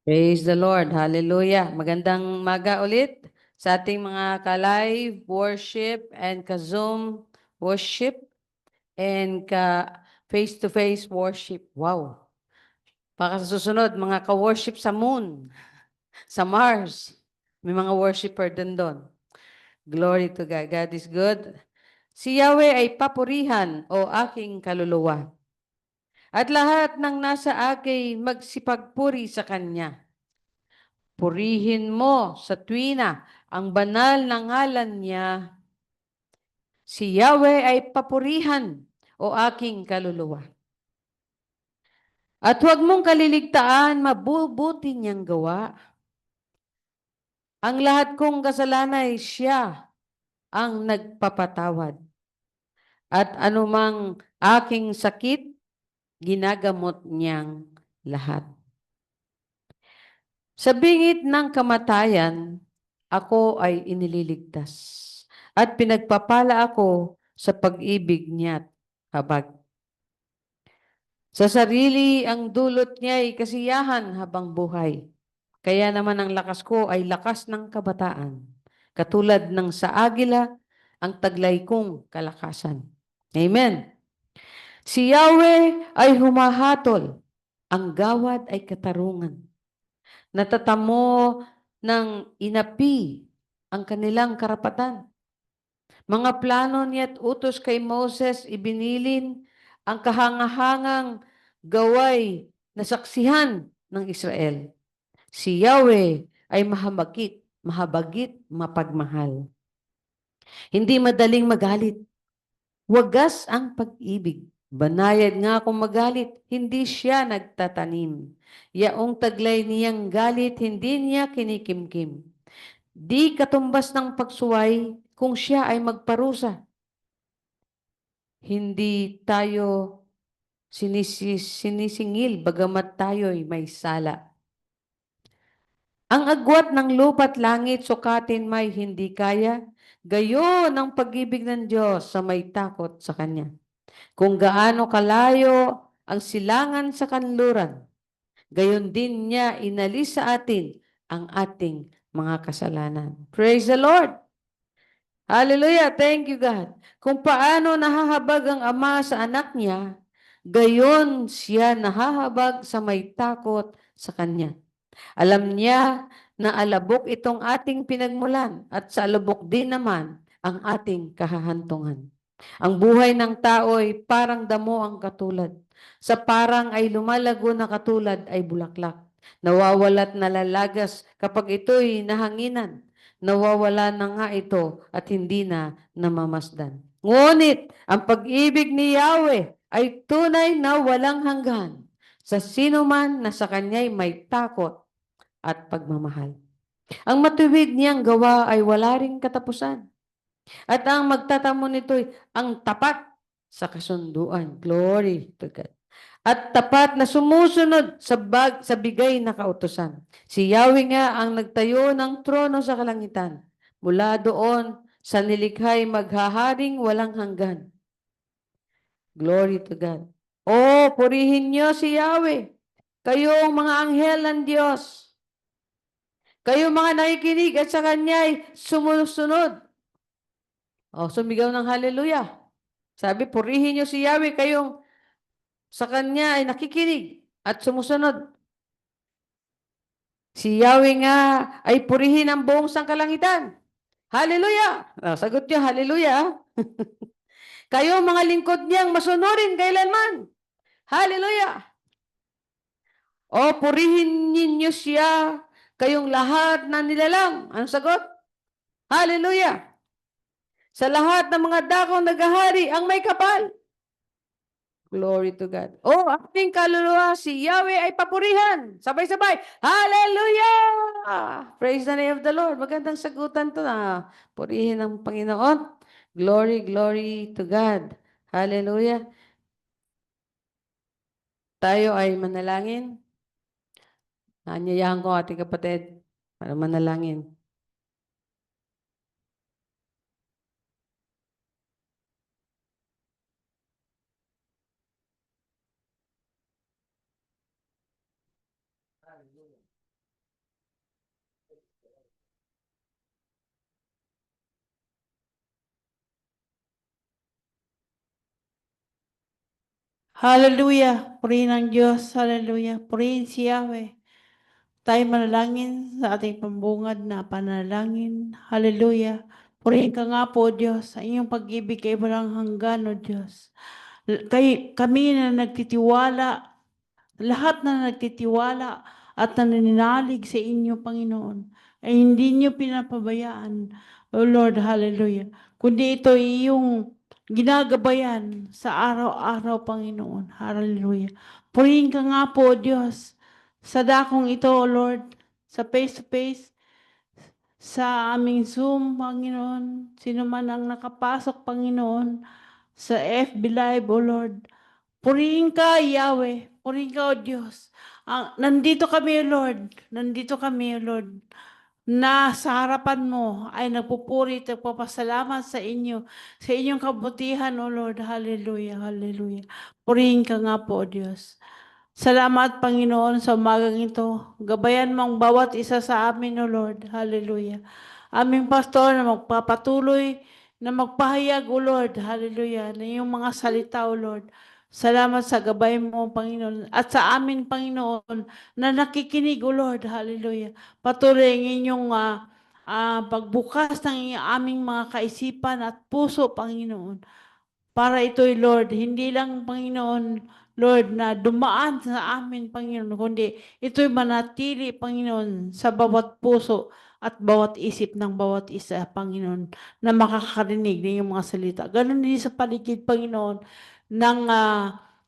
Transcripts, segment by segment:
Praise the Lord. Hallelujah. Magandang maga ulit sa ating mga ka-live worship and ka-Zoom worship and ka-face-to-face worship. Wow. Baka sa susunod, mga ka-worship sa moon, sa Mars. May mga worshiper din doon. Glory to God. God is good. Si Yahweh ay papurihan o aking kaluluwa. At lahat ng nasa akin magsipagpuri sa Kanya. Purihin mo sa tuwina ang banal na ngalan niya. Si Yahweh ay papurihan o aking kaluluwa. At huwag mong kaliligtaan, mabubuti niyang gawa. Ang lahat kong kasalanan ay siya ang nagpapatawad. At anumang aking sakit, ginagamot niyang lahat. Sa bingit ng kamatayan, ako ay inililigtas at pinagpapala ako sa pag-ibig niya't habag. Sa sarili ang dulot niya ay kasiyahan habang buhay. Kaya naman ang lakas ko ay lakas ng kabataan. Katulad ng sa agila, ang taglay kong kalakasan. Amen. Si Yahweh ay humahatol. Ang gawad ay katarungan. Natatamo ng inapi ang kanilang karapatan. Mga plano niya't utos kay Moses ibinilin ang kahangahangang gaway na saksihan ng Israel. Si Yahweh ay mahabagit, mapagmahal. Hindi madaling magalit. Wagas ang pag-ibig. Banayad nga kung magalit, hindi siya nagtatanim. Yaong taglay niyang galit, hindi niya kinikimkim. Di katumbas ng pagsuway kung siya ay magparusa. Hindi tayo sinisingil bagamat tayo'y may sala. Ang agwat ng lupa't langit sukatin may hindi kaya, gayon ang pag-ibig ng Diyos sa may takot sa Kanya. Kung gaano kalayo ang silangan sa kanluran, gayon din niya inalis sa atin ang ating mga kasalanan. Praise the Lord! Hallelujah! Thank you, God. Kung paano nahahabag ang Ama sa anak niya, gayon siya nahahabag sa may takot sa Kanya. Alam niya na alabok itong ating pinagmulan at sa alabok din naman ang ating kahahantungan. Ang buhay ng tao ay parang damo ang katulad. Sa parang ay lumalago na katulad ay bulaklak. Nawawala't nalalagas kapag ito'y nahanginan. Nawawala na nga ito at hindi na namamasdan. Ngunit ang pag-ibig ni Yahweh ay tunay na walang hanggan sa sino man na sa kanya'y may takot at pagmamahal. Ang matuwid niyang gawa ay wala ring katapusan. At ang magtatamo nito'y ang tapat sa kasunduan. Glory to God. At tapat na sumusunod sa bigay na kautusan. Si Yahweh nga ang nagtayo ng trono sa kalangitan. Mula doon sa nilikhay maghaharing walang hanggan. Glory to God. Oh, purihin niyo si Yahweh. Kayong mga anghel ng Diyos. Kayong mga nakikinig at sa Kanya ay sumusunod. Oh, sumigaw ng hallelujah. Sabi, purihin niyo si Yahweh, kayong sa Kanya ay nakikinig at sumusunod. Si Yahweh nga ay purihin ang buong sangkalangitan. Hallelujah! Oh, sagot niyo, hallelujah. Kayong mga lingkod niyang masunurin kailanman. Hallelujah! O purihin ninyo siya, kayong lahat na nilalang. Anong sagot? Hallelujah! Sa lahat ng mga dakong naghahari ang may kapal. Glory to God. Oh, ating kaluluwa, si Yahweh ay papurihan. Sabay-sabay. Hallelujah! Praise the name of the Lord. Magandang sagutan to na purihin ng Panginoon. Glory, glory to God. Hallelujah. Tayo ay manalangin. Anyayahan ko ating kapatid para manalangin. Hallelujah. Purihin ang Diyos. Hallelujah. Purihin si Yahweh. Tayo manalangin sa ating pambungad na panalangin. Hallelujah. Purihin ka nga po, Diyos, sa inyong pag-ibig kay walang hanggan, O Diyos. Kami na nagtitiwala, lahat na nagtitiwala at nananalig sa inyo, Panginoon, ay hindi niyo pinapabayaan, O Lord, hallelujah. Kundi ito ay iyong ginagabayan sa araw-araw, Panginoon, hallelujah. Purihin ka nga po, Diyos, sa dakong ito, O Lord, sa face-to-face, sa aming Zoom, Panginoon, sino man ang nakapasok, Panginoon, sa FB Live, O Lord. Purihin ka, Yahweh. Purihin ka, O Diyos. Nandito kami, O Lord. Nandito kami, O Lord, na sa harapan mo ay nagpupuri at nagpapasalamat sa inyong kabutihan, O Lord. Hallelujah, hallelujah. Purihin ka nga po, O Diyos. Salamat, Panginoon, sa umagang ito. Gabayan mo ang bawat isa sa amin, O Lord. Hallelujah. Aming pastor na magpapatuloy na magpahayag, O Lord. Hallelujah. Na iyong mga salita, O Lord. Salamat sa gabay mo, Panginoon. At sa amin, Panginoon, na nakikinig, O Lord. Hallelujah. Patuloy ang inyong pagbukas ng aming mga kaisipan at puso, Panginoon. Para ito'y, Lord, hindi lang, Panginoon, Lord, na dumaan sa amin, Panginoon, kundi ito'y manatili, Panginoon, sa bawat puso at bawat isip ng bawat isa, Panginoon, na makakarinig ng iyong mga salita. Ganon din sa paligid, Panginoon, ng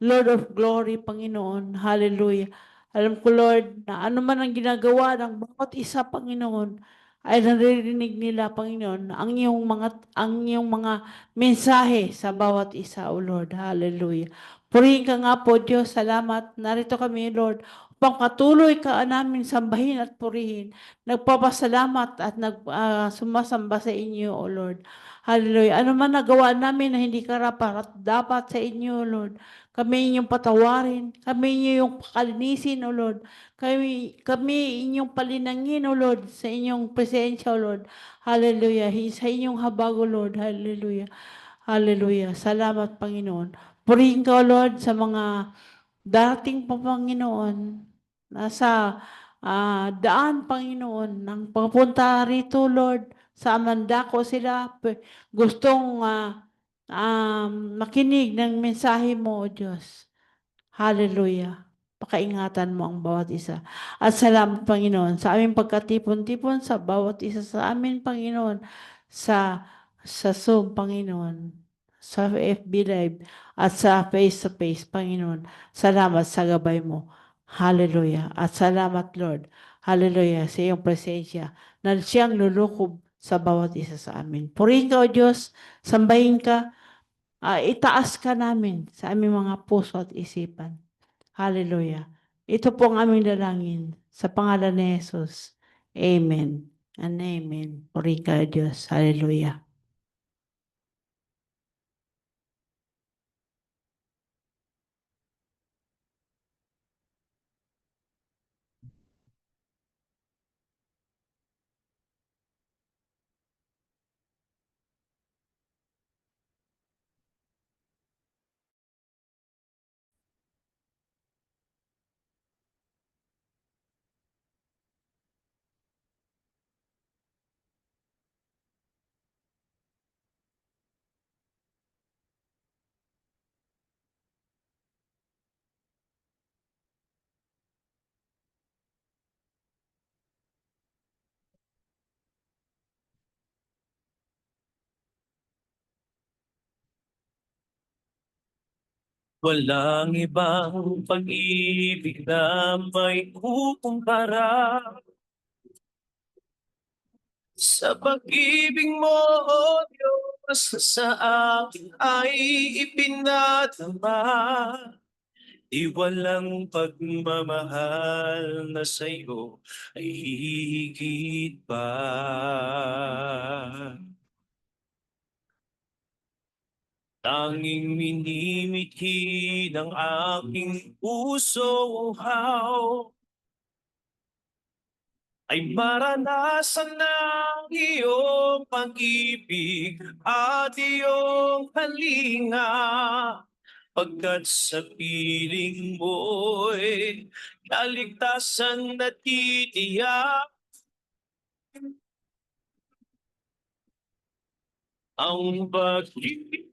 Lord of Glory, Panginoon. Hallelujah. Alam ko, Lord, na ano man ang ginagawa ng bawat isa, Panginoon, ay naririnig nila, Panginoon, ang iyong mga mensahe sa bawat isa, O Lord. Hallelujah. Purihin ka nga po, Diyos. Salamat. Narito kami, Lord, upang patuloy ka namin sambahin at purihin. Nagpapasalamat at sumasamba sa inyo, O Lord. Hallelujah. Ano man nagawa namin na hindi karapat dapat sa inyo, O Lord. Kami inyong patawarin. Kami inyong pakalinisin, O Lord. Kami inyong palinangin, O Lord, sa inyong presensya, O Lord. Hallelujah. Sa inyong habag, O Lord. Hallelujah. Hallelujah. Salamat, Panginoon. Purihin ka, O Lord, sa mga dating pa, Panginoon. Nasa daan, Panginoon, ng papunta rito, Lord. Sa Amandako sila. Gustong makinig ng mensahe mo, O Diyos. Hallelujah. Pakaingatan mo ang bawat isa. At salamat, Panginoon, sa aming pagkatipon-tipon sa bawat isa sa amin, Panginoon, sa Zoom, Panginoon, sa FB Live, at sa face-to-face, Panginoon. Salamat sa gabay mo. Hallelujah. At salamat, Lord. Hallelujah, sa iyong presensya na siyang lulukob sa bawat isa sa amin. Purihin ka, O Diyos. Sambahin ka. Itaas ka namin sa aming mga puso at isipan. Hallelujah. Ito po ang aming dalangin sa pangalan ni Jesus. Amen and amen. Purihin ka, Diyos. Hallelujah. Walang ibang pag-ibig na may kukumpara sa pag-ibig mo, O Diyos, na sa akin ay ipinadama. Di walang pagmamahal na sa'yo ay higit pa. Tanging minimithi ng aking puso, uhaw, ay maranasan ng iyong pag-ibig at iyong kalinga. pagkat sa piling mo'y kaligtasan na titiyak. Ang pag-ibig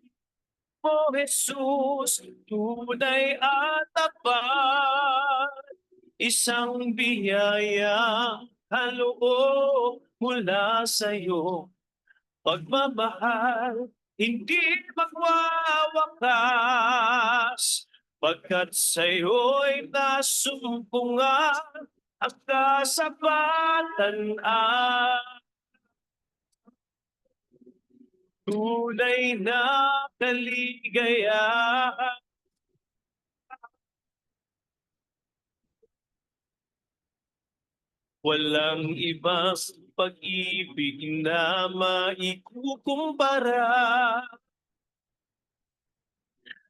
mo, Jesus, tunay at tapat, isang biyayang kaloob mula sa'yo. Pagmamahal, hindi magwawakas, pagkat sa'yo'y nasumpungan ang kasapatan at tunay na kaligayahan. Walang ibang pag-ibig na maikukumpara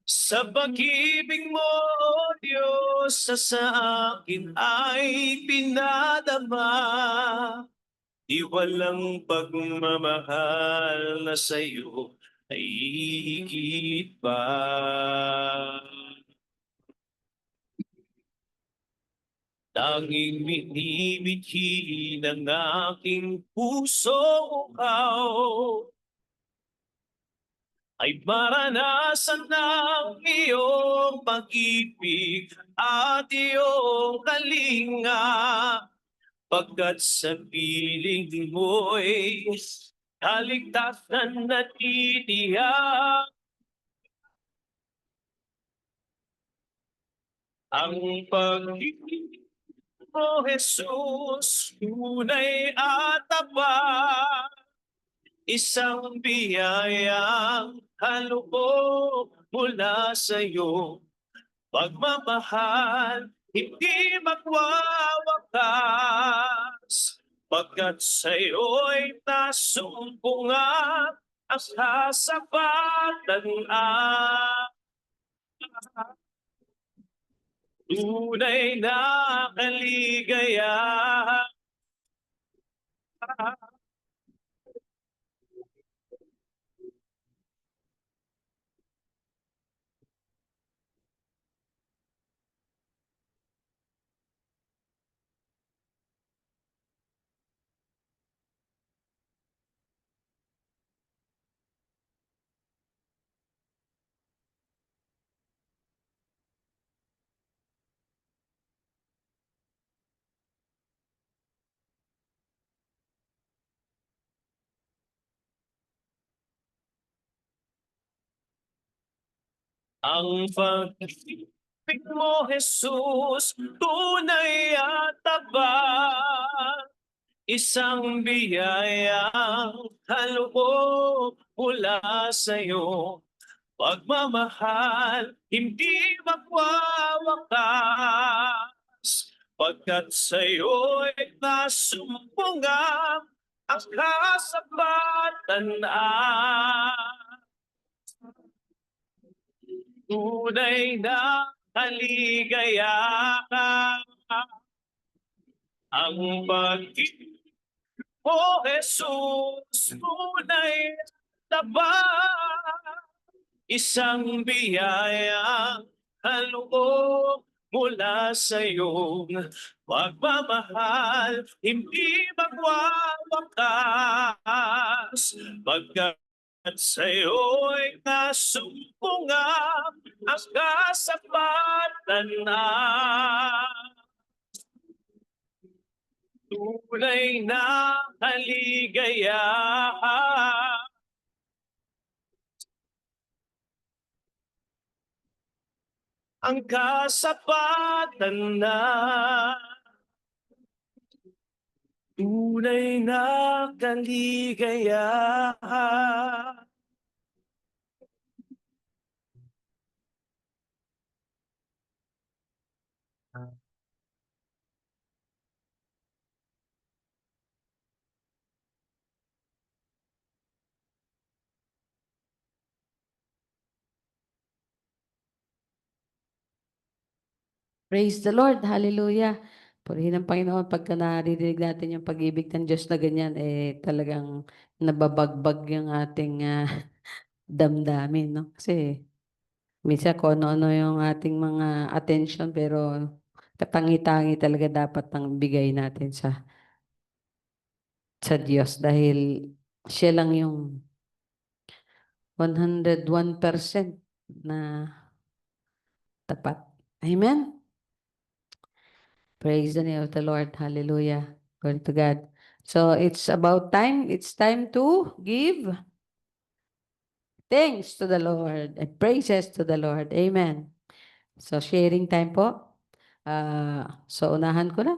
sa pag-ibig mo, O Diyos, sa akin ay pinadama. Di walang pagmamahal na sa'yo ay higit pa. Tanging minimithi ng aking puso ikaw ay maranasan ng iyong pag-ibig at iyong kalinga, pagkat sa piling mo'y kaligtasan na titiyak. Ang pag-ibig mo, Jesus, tunay at tapat, isang biyayang kaloob mula sa'yo. Pagmamahal, hindi magwawakas, pagkat sa'yo'y nasumpungan ang kasapatan at tunay na kaligayahan. Ang pag-ibig mo, Jesus, tunay at tapat, isang biyayang kaloob mula sa'yo. Pagmamahal, hindi magwawakas, pagkat sa'yo'y nasumpungan ang kasapatan at tunay na kaligayahan. Ang pag-ibig mo, Jesus, tunay at tapat, isang biyayang kaloob mula sa'yo. Pagmamahal, hindi magwawakas, pagkat sa'yo'y nasumpungan ang kasapatan at tunay na kaligayahan. Ang kasapatan na tunay na kaligayahan. Praise the Lord. Hallelujah. Purihin ang Panginoon pagka naririnig natin yung pag-ibig ng Diyos na ganyan, talagang nababagbag yung ating damdamin, no? Kasi Minsan kung ano-ano yung ating mga attention pero katangi-tangi talaga dapat ang bigay natin sa Diyos dahil siya lang yung 101% na tapat. Amen? Praise the name of the Lord. Hallelujah. Glory to God. So it's about time. It's time to give thanks to the Lord and praises to the Lord. Amen. So sharing time po. So unahan ko na.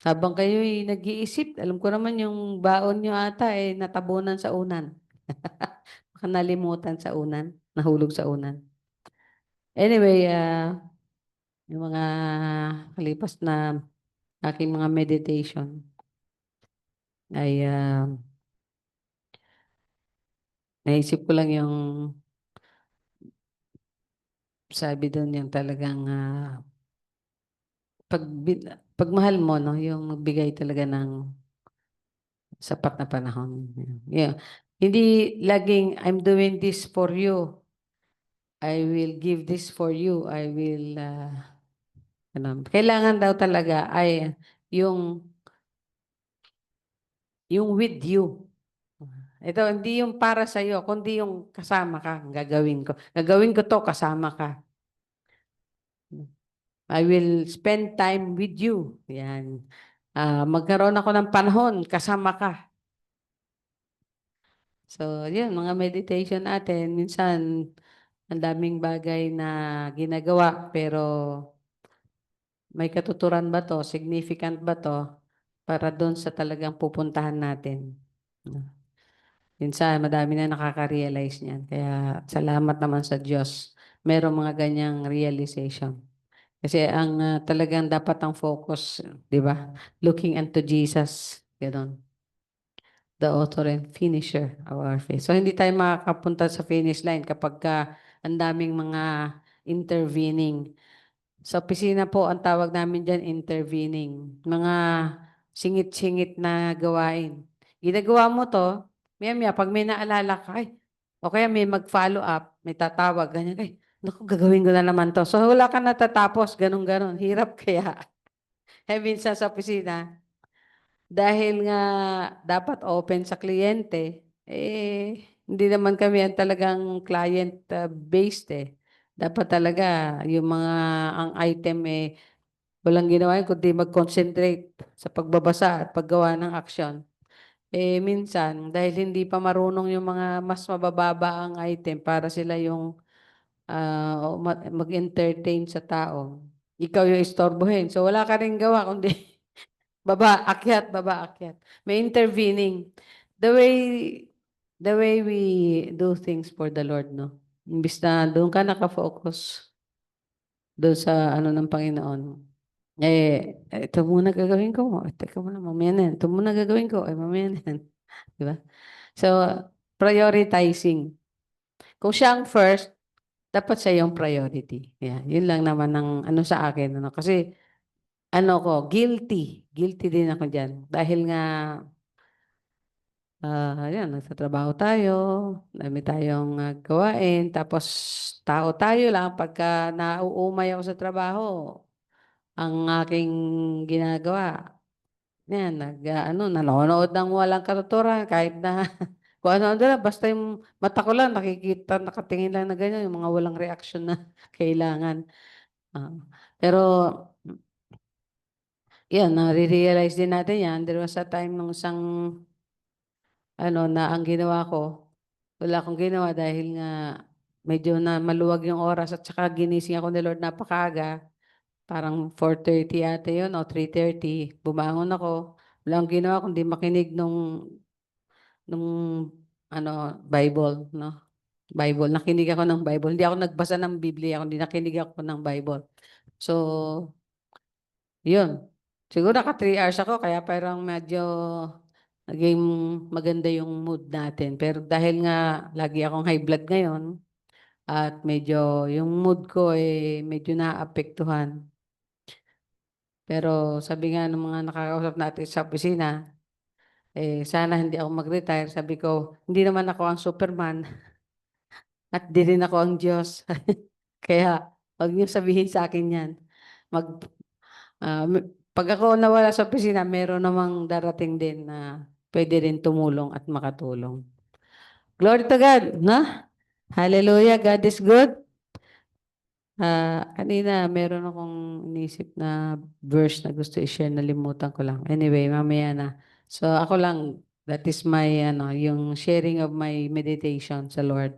Habang kayo'y nag-iisip, alam ko naman yung baon nyo ata natabunan sa unan. Baka nalimutan sa unan, nahulog sa unan. Anyway, yung mga kalipas na aking mga meditation ay naisip ko lang yung sabi doon yung talagang pag, pagmahal mo, no, yung magbigay talaga ng sapat na panahon. Yeah. Hindi laging, I'm doing this for you. I will give this for you. I will, kailangan daw talaga ay yung, yung with you. Ito, hindi yung para sa iyo, kundi yung kasama ka, gagawin ko. Gagawin ko to, kasama ka. I will spend time with you. Yan. Magkaroon ako ng panahon, kasama ka. So, yun, mga meditation natin. Minsan, ang daming bagay na ginagawa, pero may katuturan ba to? Significant ba to? Para doon sa talagang pupuntahan natin. Minsan, madami na nakaka-realize niyan. Kaya, salamat naman sa Diyos. Merong mga ganyang realization. Kasi ang talagang dapat ang focus, di ba? Looking unto Jesus. Ganon. The author and finisher of our faith. So, hindi tayo makakapunta sa finish line kapag ang daming mga intervening. Sa opisina po, ang tawag namin dyan, intervening. Mga singit-singit na gawain. Ginagawa mo to, maya-maya, pag may naalala ka, ay, o kaya may mag-follow up, may tatawag, ganyan, ay, naku, gagawin ko na naman to. So, wala ka natatapos, ganun-ganon. Hirap kaya. Minsan sa opisina, dahil nga dapat open sa kliyente, hindi naman kami ang talagang client-based Dapat talaga yung mga ang item walang ginawa yun kundi mag-concentrate sa pagbabasa at paggawa ng aksyon. Minsan, dahil hindi pa marunong yung mga mas mabababa ang item para sila yung mag-entertain sa tao, ikaw yung istorbohin. So, wala ka rin gawa kundi baba, akyat, baba, akyat. May intervening. The way we do things for the Lord, no? Imbis na doon ka nakafocus doon sa ano ng Panginoon. Ito muna gagawin ko. Teka muna, mamaya na yan. Ito muna gagawin ko. Mamaya na yan. Di ba? So, prioritizing. Kung siya ang first, dapat siya yung priority. Yeah, yun lang naman ang ano sa akin. Ano? Kasi, ano ko, guilty. Guilty din ako dyan. Dahil nga, yan, nagtatrabaho tayo, dami tayong gawain, tapos tao tayo lang, pagka nauumay ako sa trabaho, ang aking ginagawa, yan, nanonood ng walang katuturan, kahit na, kung ano lang, basta yung mata ko lang, nakikita, nakatingin lang na ganyan, yung mga walang reaksyon na kailangan. Ah, pero, yan, nare-realize din natin yan. There was a time nung isang, na ang ginawa ko, wala akong ginawa dahil nga medyo na maluwag yung oras at saka ginising ako ni Lord napakaaga. Parang 4:30 ata yun o 3:30. Bumangon ako. Wala akong ginawa kundi makinig nung Bible, no? Bible. Nakinig ako ng Bible. Hindi ako nagbasa ng Biblia, kundi nakinig ako ng Bible. So, yun. Siguro naka 3 hours ako, kaya parang medyo naging maganda yung mood natin. Pero dahil nga lagi akong high blood ngayon, at medyo yung mood ko medyo naapektuhan. Pero sabi nga ng mga nakakausap natin sa opisina, sana hindi ako mag-retire. Sabi ko, hindi naman ako ang Superman. At di rin ako ang Diyos. Kaya, huwag niyo sabihin sa akin yan. Mag, pag ako nawala sa opisina, meron namang darating din na pwede rin tumulong at makatulong. Glory to God, no? Hallelujah, God is good. Kanina meron akong inisip na verse na gusto i-share, nalimutan ko lang. Anyway, mamaya na. So ako lang, that is my, yung sharing of my meditation sa Lord.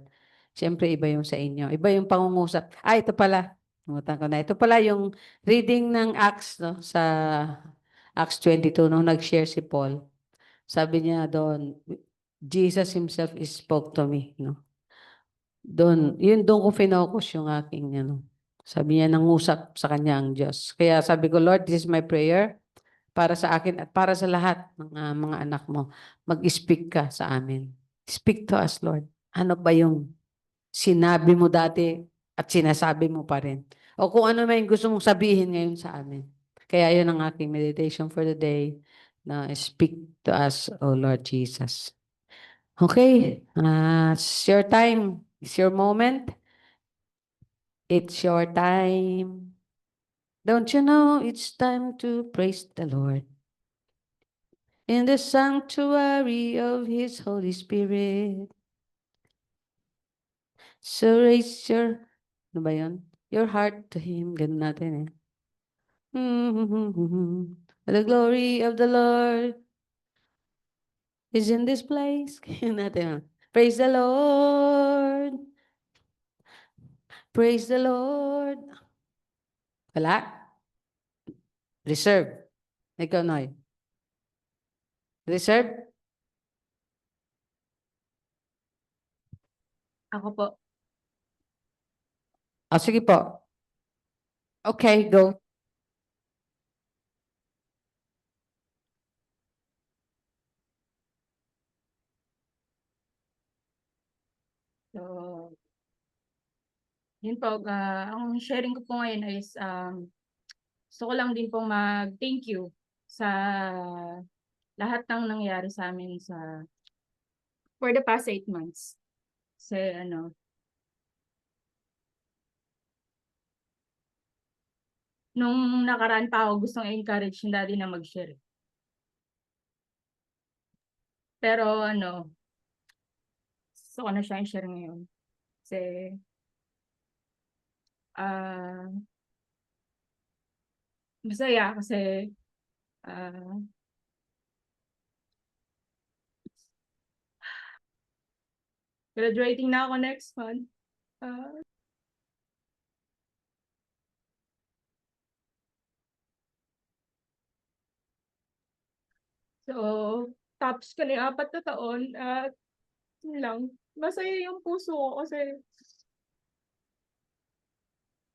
Siyempre, iba yung sa inyo. Iba yung pangungusap. Ito pala. Nalimutan ko na. Ito pala yung reading ng Acts, no? Sa Acts 22, nung nag-share si Paul. Sabi niya doon, Jesus himself spoke to me, no? Doon ko finokus yung aking, sabi niya, nangusap sa kanya ang Diyos. Kaya sabi ko, Lord, this is my prayer para sa akin at para sa lahat ng mga anak mo. Mag-speak ka sa amin. Speak to us, Lord. Ano ba yung sinabi mo dati at sinasabi mo pa rin? O kung ano man yung gusto mong sabihin ngayon sa amin. Kaya yun ang aking meditation for the day, na speak to us, O Lord Jesus. Okay, it's your time. It's your moment. It's your time. Don't you know it's time to praise the Lord in the sanctuary of His Holy Spirit? So raise ano ba yun? Your heart to Him. Ganun natin eh. The glory of the Lord is in this place. Ganun natin. Praise the Lord. Praise the Lord. Wala? Reserve. Ikaw, Noy. Reserve? Ako po. Sige po. Okay, go. So, yun po, ang sharing ko po ngayon is gusto ko lang din po mag-thank you sa lahat ng nangyari sa amin for the past 8 months. Kasi nung nakaraan pa ako gustong encourage yung daddy na mag-share. Pero gusto ko na siya i-share ngayon. Kasi masaya kasi graduating na ako next month. So, tapos ko na yung 4 na taon at yun lang. Masaya yung puso ko kasi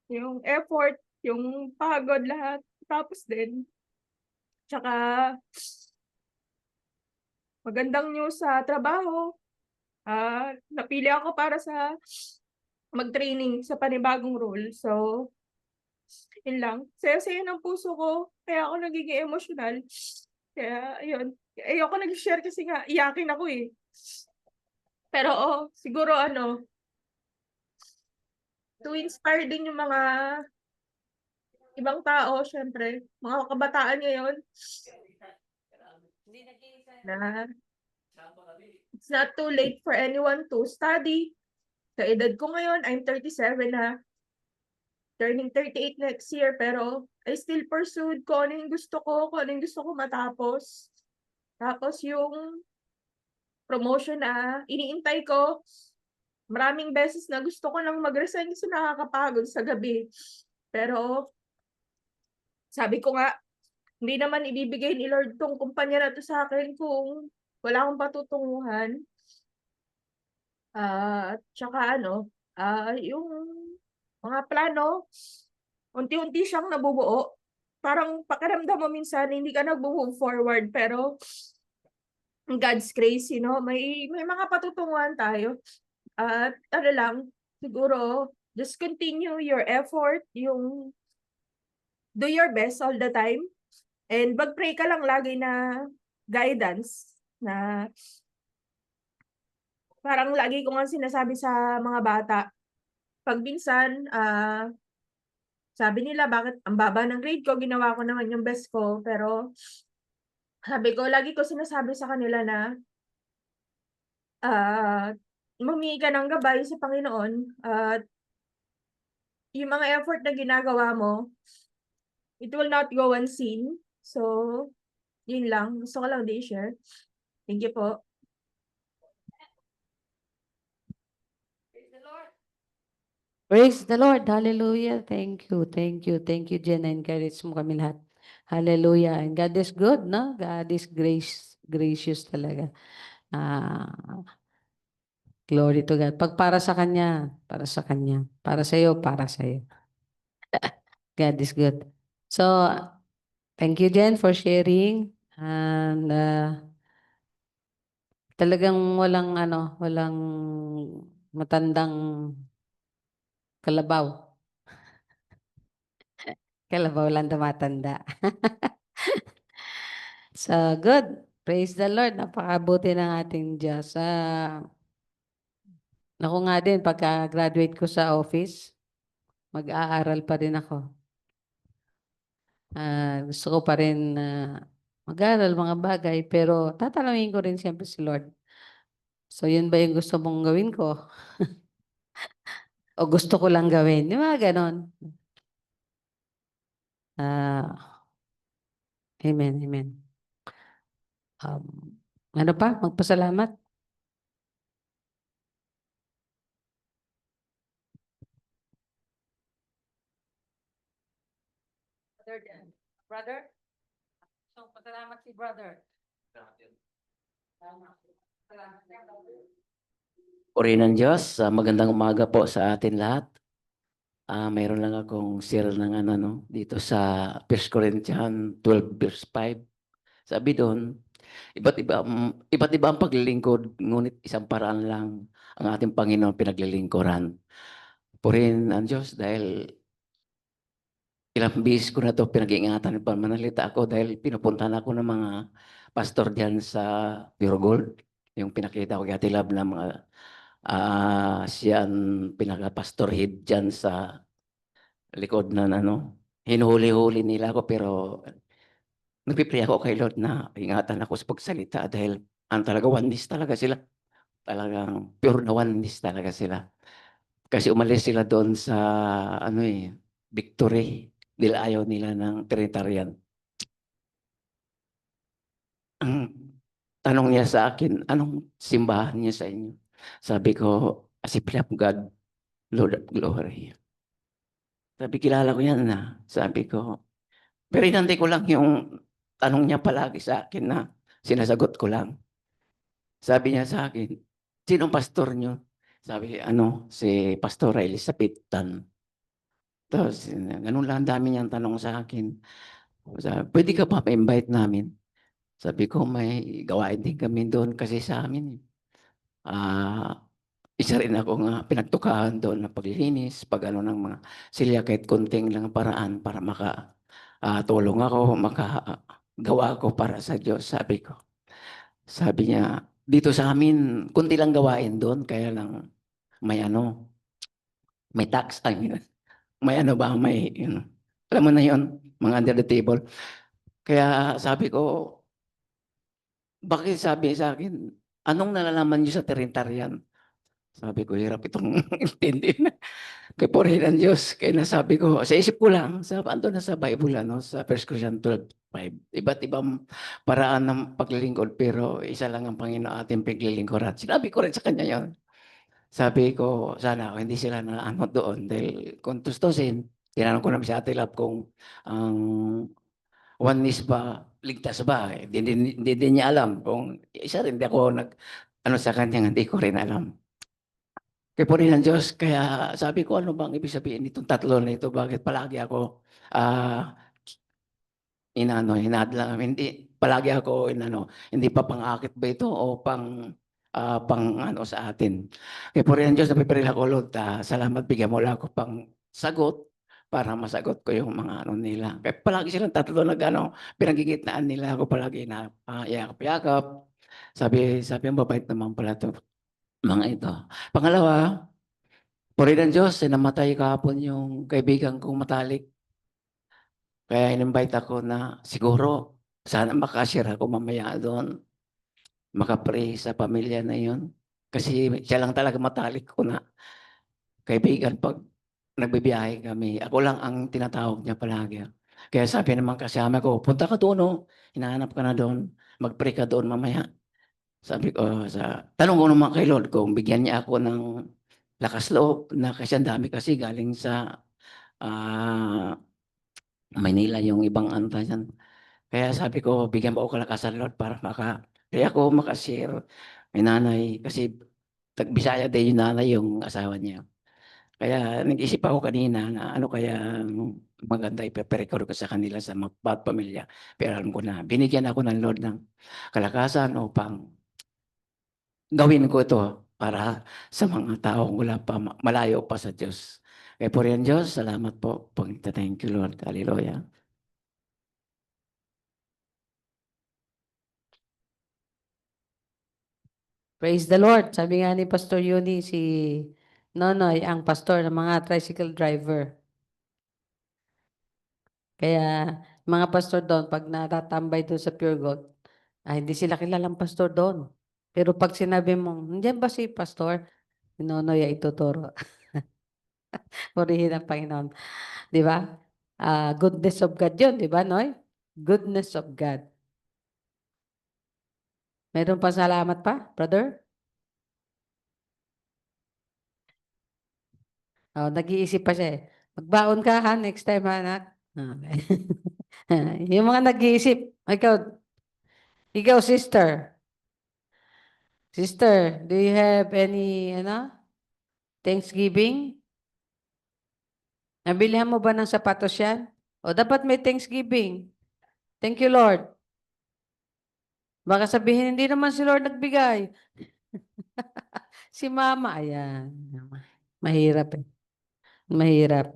yung effort, yung pagod lahat. Tapos din, tsaka magandang news sa trabaho. Napili ako para sa mag-training sa panibagong role. So, yun lang. Saya-saya ng puso ko. Kaya ako nagiging emotional. Kaya, yun. Ayoko nag-share kasi nga, iyakin ako eh. Pero, siguro to inspire din yung mga ibang tao, syempre, mga kabataan ngayon, na it's not too late for anyone to study. Sa edad ko ngayon, I'm 37 na, turning 38 next year, pero I still pursued kung ano yung gusto ko, kung ano yung gusto ko matapos. Tapos yung promotion na iniintay ko, maraming beses na gusto ko nang mag-resign kasi nakakapagod sa gabi. Pero sabi ko nga, hindi naman ibibigay ni Lord tong kumpanya na to sa akin kung wala akong patutunguhan. At saka yung mga plano, unti-unti siyang nabubuo. Parang pakiramdam mo minsan hindi ka nag-move forward, pero God's grace, may mga patutunguhan tayo. At lang, siguro, just continue your effort, yung do your best all the time. And mag-pray ka lang lagi na guidance na parang lagi ko ngang sinasabi sa mga bata, 'pag minsan, sabi nila, "Bakit ang baba ng grade ko, ginawa ko naman yung best ko." Pero sabi ko, lagi ko sinasabi sa kanila na, ah, humingi ka ng gabay sa Panginoon at yung mga effort na ginagawa mo, it will not go unseen. So, yun lang. Gusto ko lang din i-share. Thank you po. Praise the Lord. Hallelujah. Thank you. Thank you. Thank you, Jen. Encourage mo kami lahat. Hallelujah. And God is good, no? God is gracious talaga. Glory to God. Pag para sa Kanya, para sa Kanya. Para sa iyo, para sa iyo. God is good. So, thank you, Jen, for sharing. And talagang walang matandang kalabaw. Kalabaw lang tumatanda. So, good. Praise the Lord. Napakabuti ng ating Diyos. Ako nga din, pagka-graduate ko sa office, mag-aaral pa rin ako. Gusto ko pa rin mag-aaral mga bagay, pero tatanungin ko rin siyempre si Lord. So, yun ba yung gusto mong gawin ko? O gusto ko lang gawin? Yung mga ganon. Amen, amen. Ano pa? Magpasalamat? Brother? So, pasalamat si brother. Purihin ng Diyos, magandang umaga po sa atin lahat. Mayroon lang akong share ng dito sa 1 Corinthians 12 verse 5. Sabi doon, iba't iba ang paglilingkod, ngunit isang paraan lang ang ating Panginoon pinaglilingkuran. Purihin ang Diyos dahil ilang beses ko na ito pinag-iingatan ng pananalita ako dahil pinupuntahan ako ng mga pastor diyan sa Pure Gold. Yung pinakita ko kay Ate Lab na mga siya ang pinaka-pastor head dyan sa likod na hinuhuli-huli nila ako pero nagpipray ako kay Lord na ingatan ako sa pagsalita dahil talaga oneness talaga sila. Talagang pure na oneness talaga sila. Kasi umalis sila doon sa victory. Dahil ayaw nila ng Trinitarian. Ang tanong niya sa akin, anong simbahan niya sa inyo? Sabi ko, Assembly of God, Lord of Glory. Sabi, kilala ko yan na. Sabi ko, pero inantay ko lang yung tanong niya palagi sa akin na sinasagot ko lang. Sabi niya sa akin, sinong pastor niyo? Sabi, si Pastor Elizabeth Tan. Tapos, ganun lang, dami niyang tanong sa akin. Sabi, pwede ka pa ma-invite namin? Sabi ko, may gawain din kami doon kasi sa amin. Isa rin ako nga pinagtukahan doon na paglilinis, pag ng mga silya kahit konting lang paraan para tulong ako, makagawa ako para sa Diyos, sabi ko. Sabi niya, dito sa amin, kunti lang gawain doon, kaya lang may may tax, may alam mo na yon mga under the table. Kaya sabi ko, bakit sabi sa akin, anong nalalaman niyo sa Trinitarian? Sabi ko, hirap itong intindihin. Kaya purihin ang Diyos. Kaya nasabi ko, sa isip ko lang, ando na sa Bible, sa 1 Corinthians 12:5. Iba't ibang paraan ng paglilingkod, pero isa lang ang Panginoon ating paglilingkuran. Sinabi ko rin sa kanya yon. Sabi ko, sana hindi sila na doon. Dahil kung tustusin, tinanong ko naman si Ate Lab kung ang oneness ba, ligtas ba? Hindi din niya alam. Kung isa rin, hindi ako sa kanya, hindi ko rin alam. Kaya po rin ng Diyos, kaya sabi ko, ano bang ibig sabihin nitong tatlo na ito? Bakit palagi ako hinadlang? Hindi, palagi ako hindi pa pang-akit ba ito o pang sa atin? Kaya po rin ng Diyos, napipiril ako, Lord, salamat, bigyan mo lang ako pang sagot para masagot ko yung mga nila. Kaya palagi silang tatlo pinagigitnaan nila ako palagi na yakap-yakap. Sabi, mabait naman pala ito. mga ito. Pangalawa, purihin ng Diyos, namatay kahapon yung kaibigan kong matalik. Kaya in-invite ako na siguro, sana makashare ako mamaya doon, makapray sa pamilya na yun. Kasi siya lang talaga matalik ko na kaibigan pag nagbibiyahe kami. Ako lang ang tinatawag niya palagi. Kaya sabi naman kasama ko, punta ka doon, oh. Hinahanap ka na doon. Mag-pray ka doon mamaya. Sabi ko, tanong ko naman kay Lord kung bigyan niya ako ng lakas loob na kasi ang dami kasi galing sa ah, Maynila yung ibang anta niyan. Kaya sabi ko, bigyan mo ako kalakasan Lord para kaya ako makashare. May nanay, kasi tag-Bisaya din yung nanay yung asawa niya. Kaya nag-isip ako kanina na ano kaya maganda ipe-record ko sa kanila sa bawat pamilya. Pero alam ko na binigyan ako ng Lord ng kalakasan upang gawin ko ito para sa mga taong wala pa, malayo pa sa Diyos. Kaya po rin Diyos, salamat po. Thank you Lord. Hallelujah. Praise the Lord. Sabi nga ni Pastor Yuni, si Nonoy ang pastor ng mga tricycle driver. Kaya mga pastor doon, pag natatambay doon sa Pure Gold, hindi sila kilalang pastor doon. Pero pag sinabi mong, nandiyan ba si pastor? Si Nonoy ay ituturo. Purihin ang Panginoon. Di ba? Goodness of God yun, di ba, Noy? Goodness of God. Meron pa salamat pa, brother? Nag-iisip pa siya eh. Magbaon ka ha, next time ha, anak. Okay. Yung mga nag-iisip, ikaw sister. Sister, do you have any, Thanksgiving? Nabilihan mo ba ng sapatos yan? O dapat may Thanksgiving. Thank you, Lord. Baka sabihin, hindi naman si Lord nagbigay. Si Mama, ayan. Mahirap eh. Mahirap.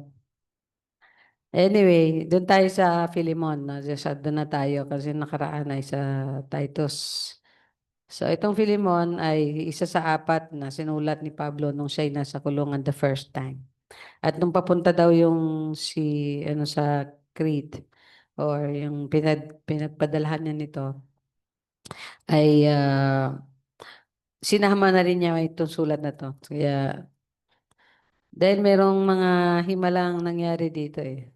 Anyway, doon tayo sa Philemon. No? Doon na tayo kasi nakaraan ay sa Titus. So itong Philemon ay isa sa 4 na sinulat ni Pablo nung siya'y nasa kulungan the first time. At nung papunta daw yung sa Crete or yung pinagpadalhan niya nito ay sinama na rin niya itong sulat na to. Kaya dahil merong mga himalang nangyari dito eh.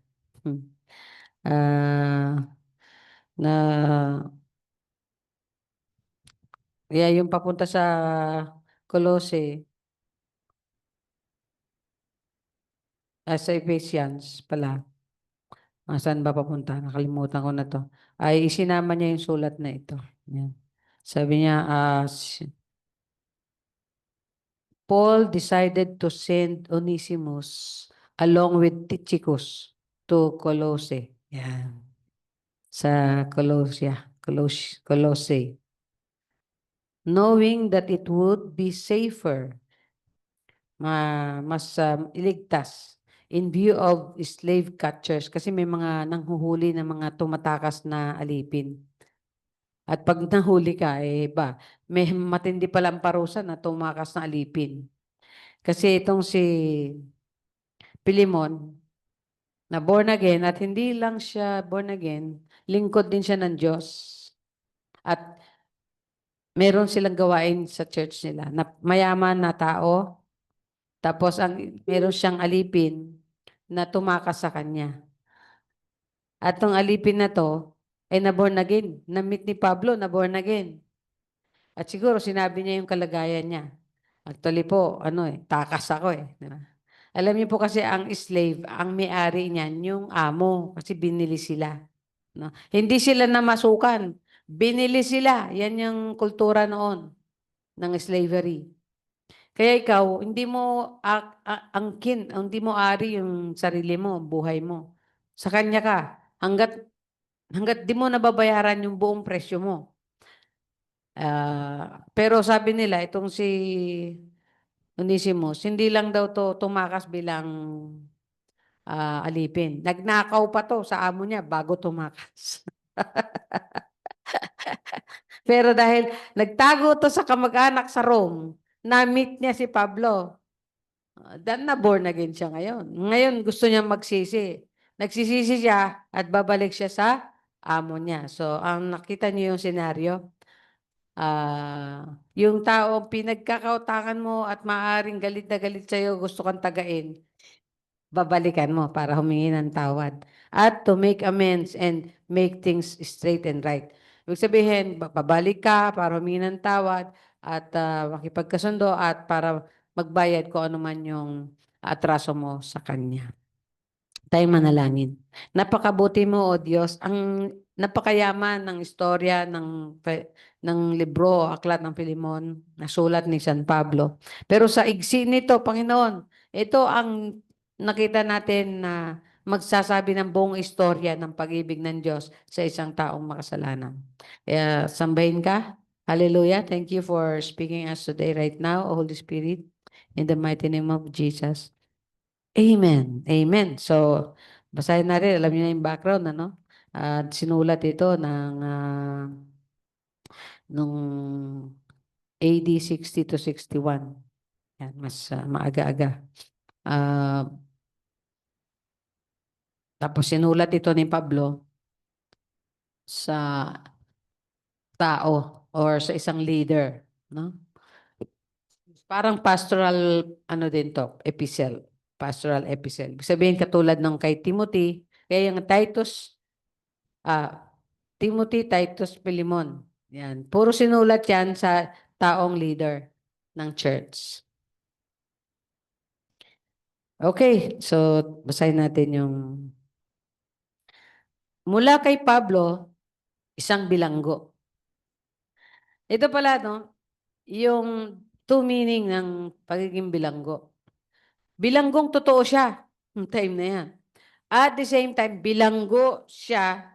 Ah, na kaya yung papunta sa Colossae, sa Ephesians pala. Saan ba papunta? Nakalimutan ko na to. Ay isinama niya yung sulat na ito. Yan. Sabi niya, Paul decided to send Onesimus along with Tychicus to Colossae. Yan. Sa Colossae. Knowing that it would be safer, mas iligtas in view of slave catchers kasi may mga nanghuhuli ng mga tumatakas na alipin. At pag nahuli ka, may matindi palang parusa na tumakas na alipin. Kasi itong si Pilimon, na born again, at hindi lang siya born again, lingkod din siya ng Diyos. At meron silang gawain sa church nila, na mayaman na tao, tapos meron siyang alipin na tumakas sa kanya. At tong alipin na to, ay na-born again. Na-meet ni Pablo, na-born again. At siguro sinabi niya yung kalagayan niya. Actually po, takas ako eh. Diba? Alam niyo po kasi ang slave, ang may-ari niyan, yung amo, kasi binili sila. No? Hindi sila namasukan. Binili sila. Yan yung kultura noon ng slavery. Kaya ikaw, hindi mo hindi mo ari yung sarili mo, buhay mo. Sa kanya ka, hanggat di mo nababayaran yung buong presyo mo. Pero sabi nila, itong si Onesimus, hindi lang daw to tumakas bilang alipin. Nagnakaw pa to sa amo niya bago tumakas. Pero dahil nagtago to sa kamag-anak sa Rome, na-meet niya si Pablo. Na born again siya ngayon. Ngayon gusto niya magsisi. Nagsisisi siya at babalik siya sa amo niya. So, ang nakita niyo yung senaryo, yung tao pinagkakautangan mo at maaring galit na galit sa'yo, gusto kang tagain, babalikan mo para humingi ng tawad at to make amends and make things straight and right. Ibig sabihin, babalik ka para humingi ng tawad at makipagkasundo at para magbayad kung ano man yung atraso mo sa kanya. Tayo manalangin. Napakabuti mo, O Diyos. Ang napakayaman ng istorya ng libro o aklat ng Filemon na sulat ni San Pablo. Pero sa igsi nito, Panginoon, ito ang nakita natin na magsasabi ng buong istorya ng pag-ibig ng Diyos sa isang taong makasalanan. Kaya sambahin ka. Hallelujah. Thank you for speaking us today right now, O Holy Spirit. In the mighty name of Jesus. Amen. Amen. So, basahin na rin. Alam niyo na yung background, ano? At sinulat ito nung AD 60 to 61. Yan, mas maaga-aga. Tapos sinulat ito ni Pablo sa tao or sa isang leader, no? Parang pastoral ano din to, epistle, pastoral epistle. Ibig sabihin katulad ng kay Timothy, kaya yung Timothy, Titus, Philemon. Yan, puro sinulat yan sa taong leader ng church. Okay, so basahin natin yung mula kay Pablo, isang bilanggo. Ito pala, no? Yung two meaning ng pagiging bilanggo. Bilanggong totoo siya yung time na yan. At the same time, bilanggo siya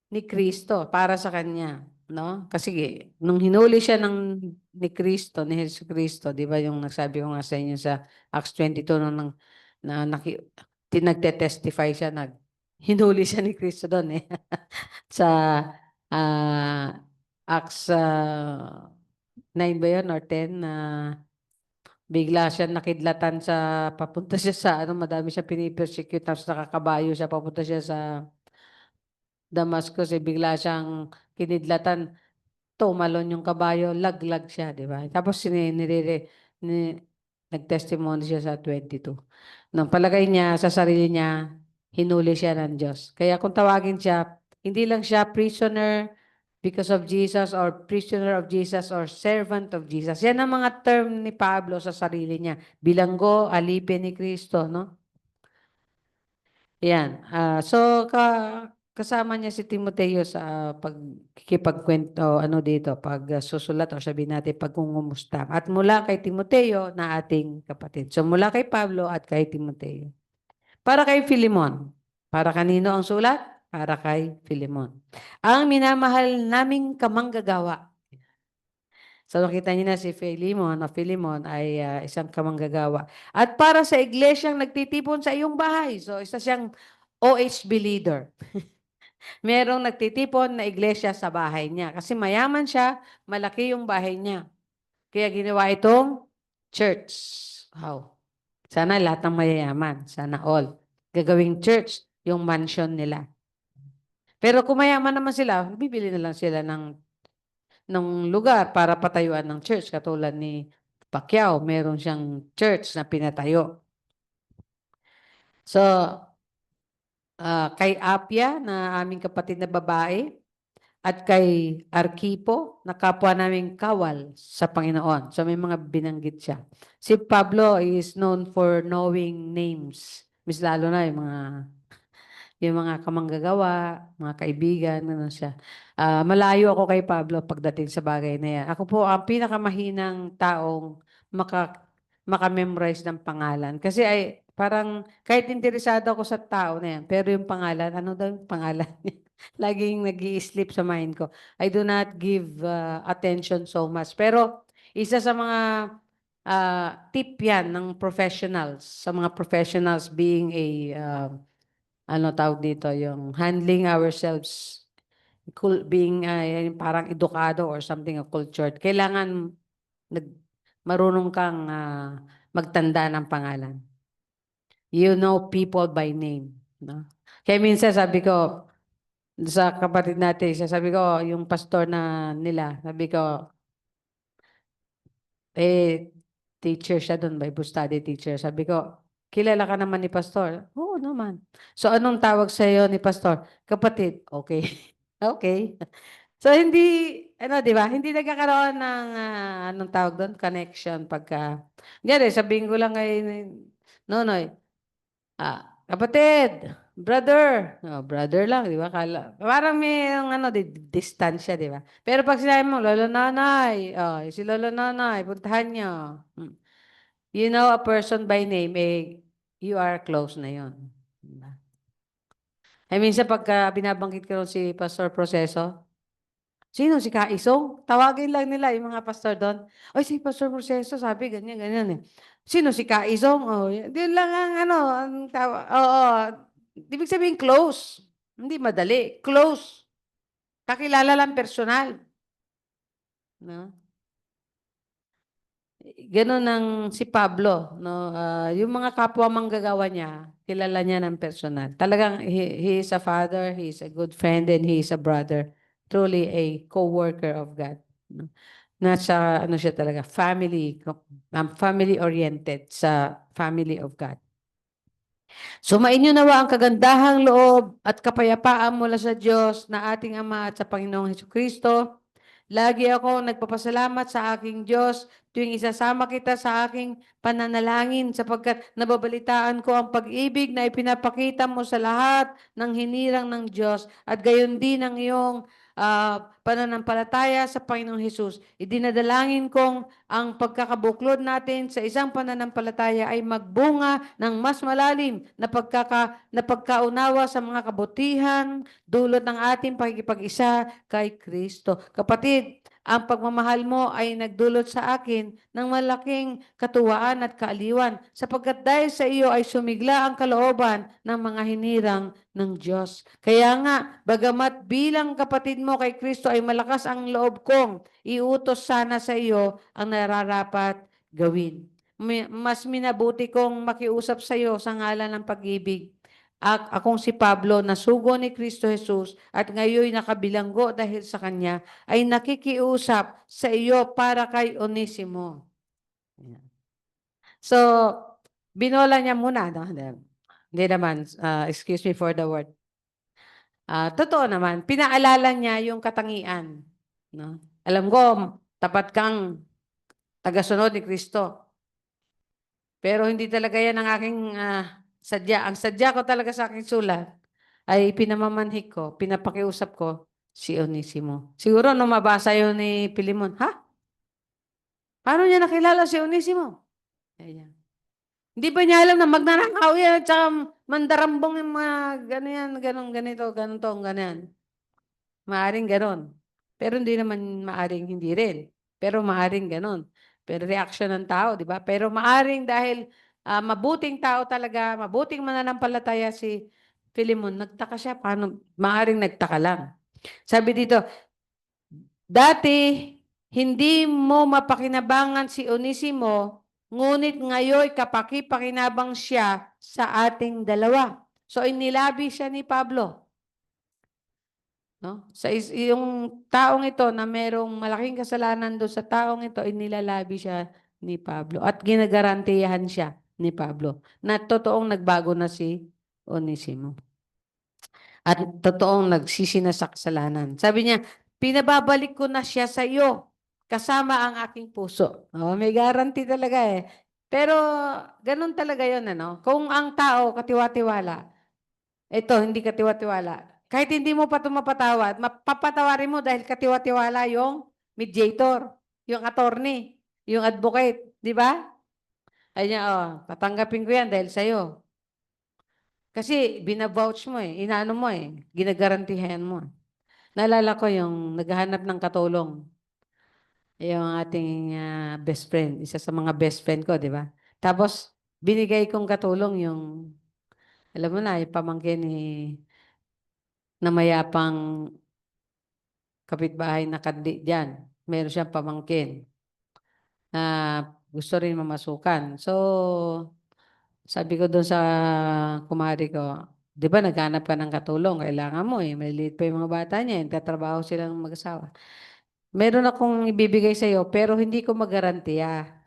ni Kristo para sa kanya. No? Kasi nung hinuli siya ni Kristo, ni Jesu Kristo, di ba yung nagsabi ko nga sa inyo sa Acts 22, nung nagte-testify siya, hinuli siya ni Kristo doon eh. Sa Acts 9 ba yun or 10 na bigla siya nakidlatan papunta siya sa madami siya pinipersecute tapos nakakabayo siya papunta siya sa Damascus bigla siyang kinidlatan, tumalon yung kabayo, laglag siya, di ba? Tapos nag-testimony siya sa 22. Nang palagay niya sa sarili niya, hinuli siya ng Diyos. Kaya kung tawagin siya, hindi lang siya prisoner because of Jesus or prisoner of Jesus or servant of Jesus. Yan ang mga term ni Pablo sa sarili niya. Bilanggo, alipin ni Kristo, no? Yan. So, kasama niya si Timoteo sa pagkikipagkwento, susulat o sabihin natin pagkungumusta. At mula kay Timoteo na ating kapatid. So, mula kay Pablo at kay Timoteo. Para kay Filemon. Para kanino ang sulat? Para kay Filemon. Ang minamahal naming kamanggagawa. So, nakita niyo na si Filemon ay isang kamanggagawa. At para sa iglesyang nagtitipon sa iyong bahay. So, isa siyang OHB leader. Merong nagtitipon na iglesia sa bahay niya. Kasi mayaman siya, malaki yung bahay niya. Kaya ginawa itong church. Wow. Sana lahat ng mayayaman. Sana all. Gagawing church yung mansion nila. Pero kung mayaman naman sila, bibili na lang sila ng lugar para patayuan ng church. Katulad ni Pacquiao, meron siyang church na pinatayo. So, kay Apia na aming kapatid na babae at kay Arquipo na kapwa naming kawal sa Panginoon. So may mga binanggit siya. Si Pablo is known for knowing names. Mas lalo na yung mga kamanggagawa, mga kaibigan, ano siya. Malayo ako kay Pablo pagdating sa bagay na yan. Ako po ang pinakamahinang taong makamemorize ng pangalan. Kasi parang kahit interesado ako sa tao na yan, pero yung pangalan, ano daw yung pangalan niya? Laging nag-i-slip sa mind ko. I do not give attention so much. Pero isa sa mga tip yan ng professionals, sa mga professionals being tawag dito, yung handling ourselves, being parang edukado or something, cultured. Kailangan marunong kang magtanda ng pangalan. You know people by name. No? Kaya minsan sabi ko, sa kapatid natin, sabi ko, yung pastor na nila, sabi ko, teacher siya doon, Bible study teacher. Sabi ko, kilala ka naman ni pastor? Oo naman. So, anong tawag sa iyo ni pastor? Kapatid. Okay. Okay. So, hindi, di ba? Hindi nagkakaroon ng, anong tawag doon? Connection pagka, sabihin ko lang kay Nonoy, kapatid, brother. Oh, brother lang, di ba? Parang may yung distansya, di ba? Pero pag sinabi mo, lolo nanay, si lolo nanay, puntahan niyo. You know a person by name, you are close na yun. Diba? Minsan pagka binabanggit ko rin si Pastor Proseso, sino? Si Kaisong? Tawagin lang nila yung mga pastor doon. Oy, si Pastor Proseso, sabi, ganyan, ganyan eh. Sino? Si Kaisong? Oh, yun lang ang tawag. Oo, ibig sabihin close. Hindi madali. Close. Kakilala lang personal. No? Ganun ang si Pablo, no? Yung mga kapwa manggagawa niya, kilala niya ng personal. Talagang he is a father, he is a good friend, and he is a brother. Truly a co-worker of God. No? Nasa, siya talaga, family-oriented sa family of God. Sumainyo nawa ang kagandahang loob at kapayapaan mula sa Diyos na ating Ama at sa Panginoong Hesukristo. Lagi ako nagpapasalamat sa aking Diyos tuwing isasama kita sa aking pananalangin sapagkat nababalitaan ko ang pag-ibig na ipinapakita mo sa lahat ng hinirang ng Diyos at gayon din ang iyong pananampalataya sa Panginoong Hesus. Idinadalangin kong ang pagkakabuklod natin sa isang pananampalataya ay magbunga ng mas malalim na pagkaunawa sa mga kabutihan, dulot ng ating pagkikipag-isa kay Kristo. Kapatid, ang pagmamahal mo ay nagdulot sa akin ng malaking katuwaan at kaaliwan sapagkat dahil sa iyo ay sumigla ang kalooban ng mga hinirang ng Diyos. Kaya nga, bagamat bilang kapatid mo kay Kristo ay malakas ang loob kong iutos sana sa iyo ang nararapat gawin. Mas minabuti kong makiusap sa iyo sa ngalan ng pag-ibig. Akong si Pablo, na sugo ni Kristo Jesus at ngayon nakabilanggo dahil sa Kanya, ay nakikiusap sa iyo para kay Onesimo. So, binola niya muna. No? Hindi naman, excuse me for the word. Totoo naman, pinaalala niya yung katangian. No? Alam ko, tapat kang tagasunod ni Kristo. Pero hindi talaga yan ang aking sadya. Ang sadya ko talaga sa aking sulat ay pinamamanhik ko, pinapakiusap ko si Onesimo. Siguro nung mabasa yun ni Pilimon, paano niya nakilala si Onesimo? Ayan. Hindi ba niya alam na magnanakaw yan at saka mandarambong yung mga ganito, ganyan. Maaring ganon. Pero hindi naman maaring hindi rin. Pero maaring ganon. Pero reaction ng tao, di ba? Pero maaring dahil mabuting tao talaga, mabuting mananampalataya si Philemon, nagtaka siya. Paano? Maaring nagtaka lang. Sabi dito, dati, hindi mo mapakinabangan si Onesimo, ngunit ngayon kapaki-pakinabang siya sa ating dalawa. So, inilabi siya ni Pablo. No? Yung taong ito na merong malaking kasalanan doon sa taong ito, inilalabi siya ni Pablo. At ginagarantiyahan siya ni Pablo na totoong nagbago na si Onesimo. At totoong nagsisina sa kasalanan. Sabi niya, pinababalik ko na siya sa iyo kasama ang aking puso. May guarantee talaga eh. Pero ganun talaga yun. Kung ang tao katiwa-tiwala, ito hindi katiwa-tiwala. Kahit hindi mo pa ito mapatawad, mapapatawarin mo dahil katiwa-tiwala yung mediator, yung attorney, yung advocate. Di ba? Ayun, tatanggapin ko yan dahil sa'yo. Kasi binavouch mo inaano mo ginagarantihan mo. Naalala ko yung naghahanap ng katulong. Yung ating best friend, isa sa mga best friend ko, di ba? Tapos, binigay kong katulong yung, alam mo na, yung pamangkin na mayapang kapitbahay na kandi dyan. Meron siyang pamangkin. gusto rin mamasukan. So, sabi ko doon sa kumari ko, di ba naghanap ka ng katulong, kailangan mo eh, maliliit pa yung mga bata niya, nagtatrabaho silang mag-asawa. Meron akong ibibigay sa iyo, pero hindi ko magarantiya.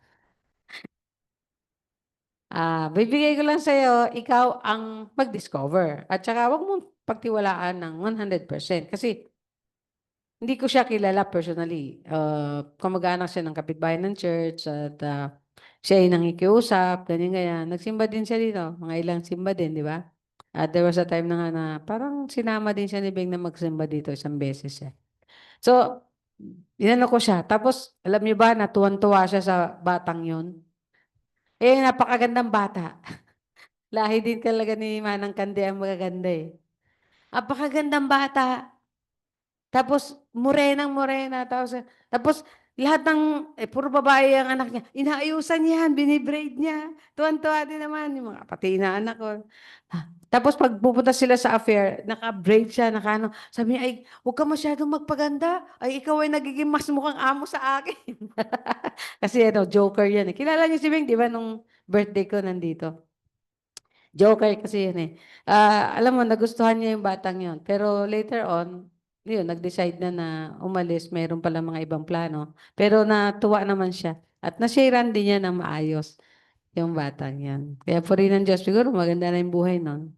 Bibigay ko lang sa iyo, ikaw ang mag-discover. At saka wag mong pagtiwalaan ng 100%. Kasi hindi ko siya kilala personally. Kamag-anak siya ng kapitbahay ng church at siya ay nangikiusap, ganyan-ganyan. Nagsimba din siya dito. Mga ilang simba din, di ba? At there was a time na nga na parang sinama din siya ni Beng na magsimba dito isang beses siya. So, inano ko siya. Tapos, alam niyo ba, natuwan-tuwa siya sa batang yun. Eh, napakagandang bata. Lahi din talaga ni Manang Kande ang magaganda eh. Napakagandang bata. Tapos, morenang-morena. Tapos lahat ng, puro babae ang anak niya. Inaayusan yan, binibraid niya. Tuwan-tuwa din naman, yung mga pati inaanak ko. Tapos pag pupunta sila sa affair, naka-braid siya, naka-ano. Sabi niya, ay, huwag ka masyadong magpaganda. Ay, ikaw ay nagiging mas mukhang amo sa akin. Kasi joker yan eh. Kilala niyo si Beng, di ba, nung birthday ko nandito? Joker kasi yun eh. Alam mo, nagustuhan niya yung batang yun. Pero later on, yun, nag-decide na umalis. Mayroon pala mga ibang plano. Pero natuwa naman siya. At nasharean din niya na maayos yung batang yan. Kaya po rin ng Diyos, siguro maganda na yung buhay nun.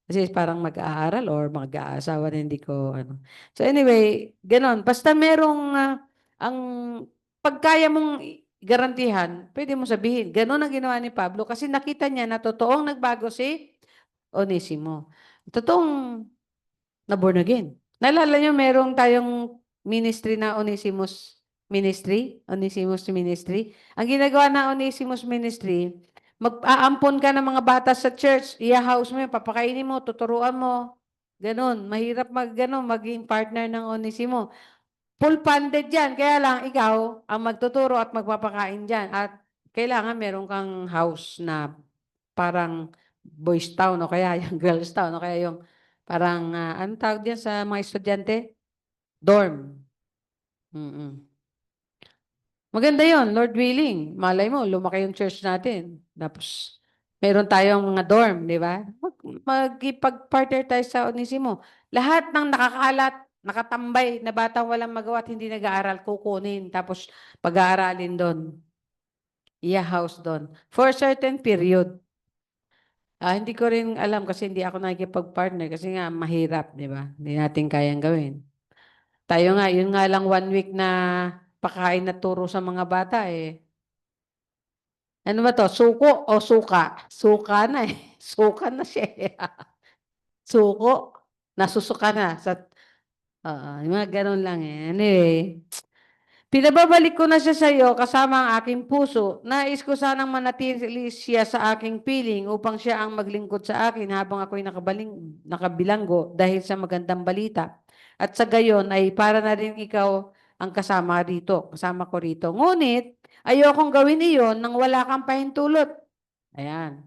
Kasi parang mag-aaral or mag-aasawa na hindi ko ano. So anyway, ganon. Basta merong ang pagkaya mong garantihan, pwede mo sabihin. Ganon ang ginawa ni Pablo kasi nakita niya na totoong nagbago si Onesimo. Totoong na born again. Naalala niyo merong tayong ministry na Onesimus Ministry? Onesimus Ministry. Ang ginagawa na Onesimus Ministry, mag-aampon ka ng mga bata sa church, i-house mo yun, papakainin mo, tuturuan mo. Ganon. Mahirap maging partner ng Onesimo. Full funded yan. Kaya lang, ikaw ang magtuturo at magpapakain dyan. At kailangan meron kang house na parang boys town o kaya yung girls town o kaya yung parang, anong tawag diyan sa mga estudyante? Dorm. Mm-mm. Maganda yon, Lord willing. Malay mo, lumaki yung church natin. Tapos, meron tayong mga dorm, di ba? Magipag-partner tayo sa Onesimo. Lahat ng nakakalat, nakatambay na batang walang magawa at hindi nag-aaral, kukunin. Tapos, pag-aaralin doon. I-house doon. For a certain period. Hindi ko rin alam kasi hindi ako nakikipag-partner kasi nga mahirap, di ba? Hindi natin kayang gawin. Tayo nga, yun nga lang 1 week na pakain na turo sa mga bata eh. Ano ba to? Suko o suka? Suka na eh. Suka na siya eh. Suko. Nasusuka na. Yung mga ganun lang eh. Anyway, pinababalik ko na siya sa iyo kasama ang aking puso. Nais ko sanang manatili siya sa aking piling upang siya ang maglingkod sa akin habang ako'y nakabilanggo dahil sa magandang balita. At sa gayon ay para na rin ikaw ang kasama ko rito. Ngunit, ayokong gawin iyon nang wala kang pahintulot. Ayan.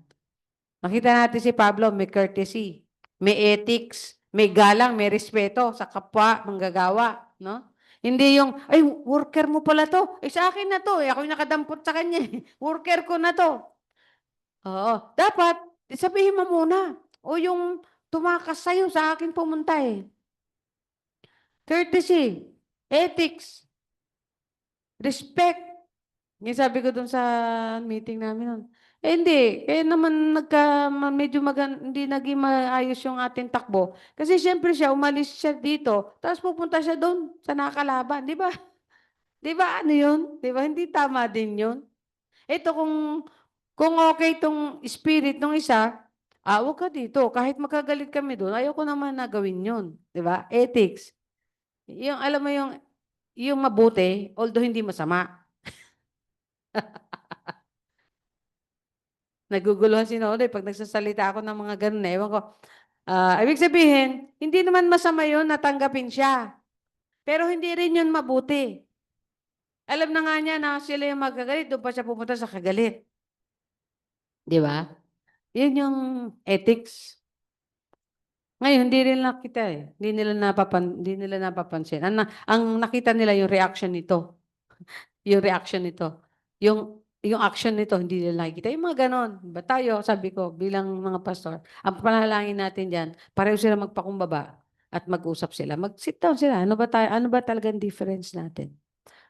Makita natin si Pablo, may courtesy, may ethics, may galang, may respeto sa kapwa, manggagawa, no? Hindi yung, ay, worker mo pala to. Eh, sa akin na to. Eh, ako'y nakadampot sa kanya. Worker ko na to. Oo. Dapat, sabihin mo muna. O yung tumakas sa'yo, sa akin pumunta eh. Courtesy, ethics, respect. Yung sabi ko dun sa meeting namin nun. Eh, hindi. Kaya naman medyo hindi naging maayos yung ating takbo. Kasi siyempre siya, umalis siya dito. Tapos pupunta siya doon sa nakalaban. Di ba? Di ba ano yun? Di ba? Hindi tama din yun. Ito kung okay itong spirit ng isa, huwag ka dito. Kahit magkagalit kami doon, ayoko naman na gawin yun. Di ba? Ethics. Yung, alam mo yung mabuti, although hindi masama. Naguguluhan si Nonoy pag nagsasalita ako ng mga ganun. Ewan ko. Ibig sabihin, hindi naman masama yun natanggapin siya. Pero hindi rin yun mabuti. Alam na nga niya na sila yung magkagalit, doon pa siya pupunta sa kagalit. Di ba? Yun yung ethics. Ngayon, hindi rin nakita eh. Hindi nila napapansin. Ang nakita nila yung reaction nito. Yung reaction nito. Yung yung action nito, hindi nila nakikita. Yung mga ganon. Ba tayo, sabi ko, bilang mga pastor, ang panalangin natin dyan, pareho sila magpakumbaba at mag-usap sila. Mag-sit down sila. Ano ba tayo, ano ba talagang difference natin?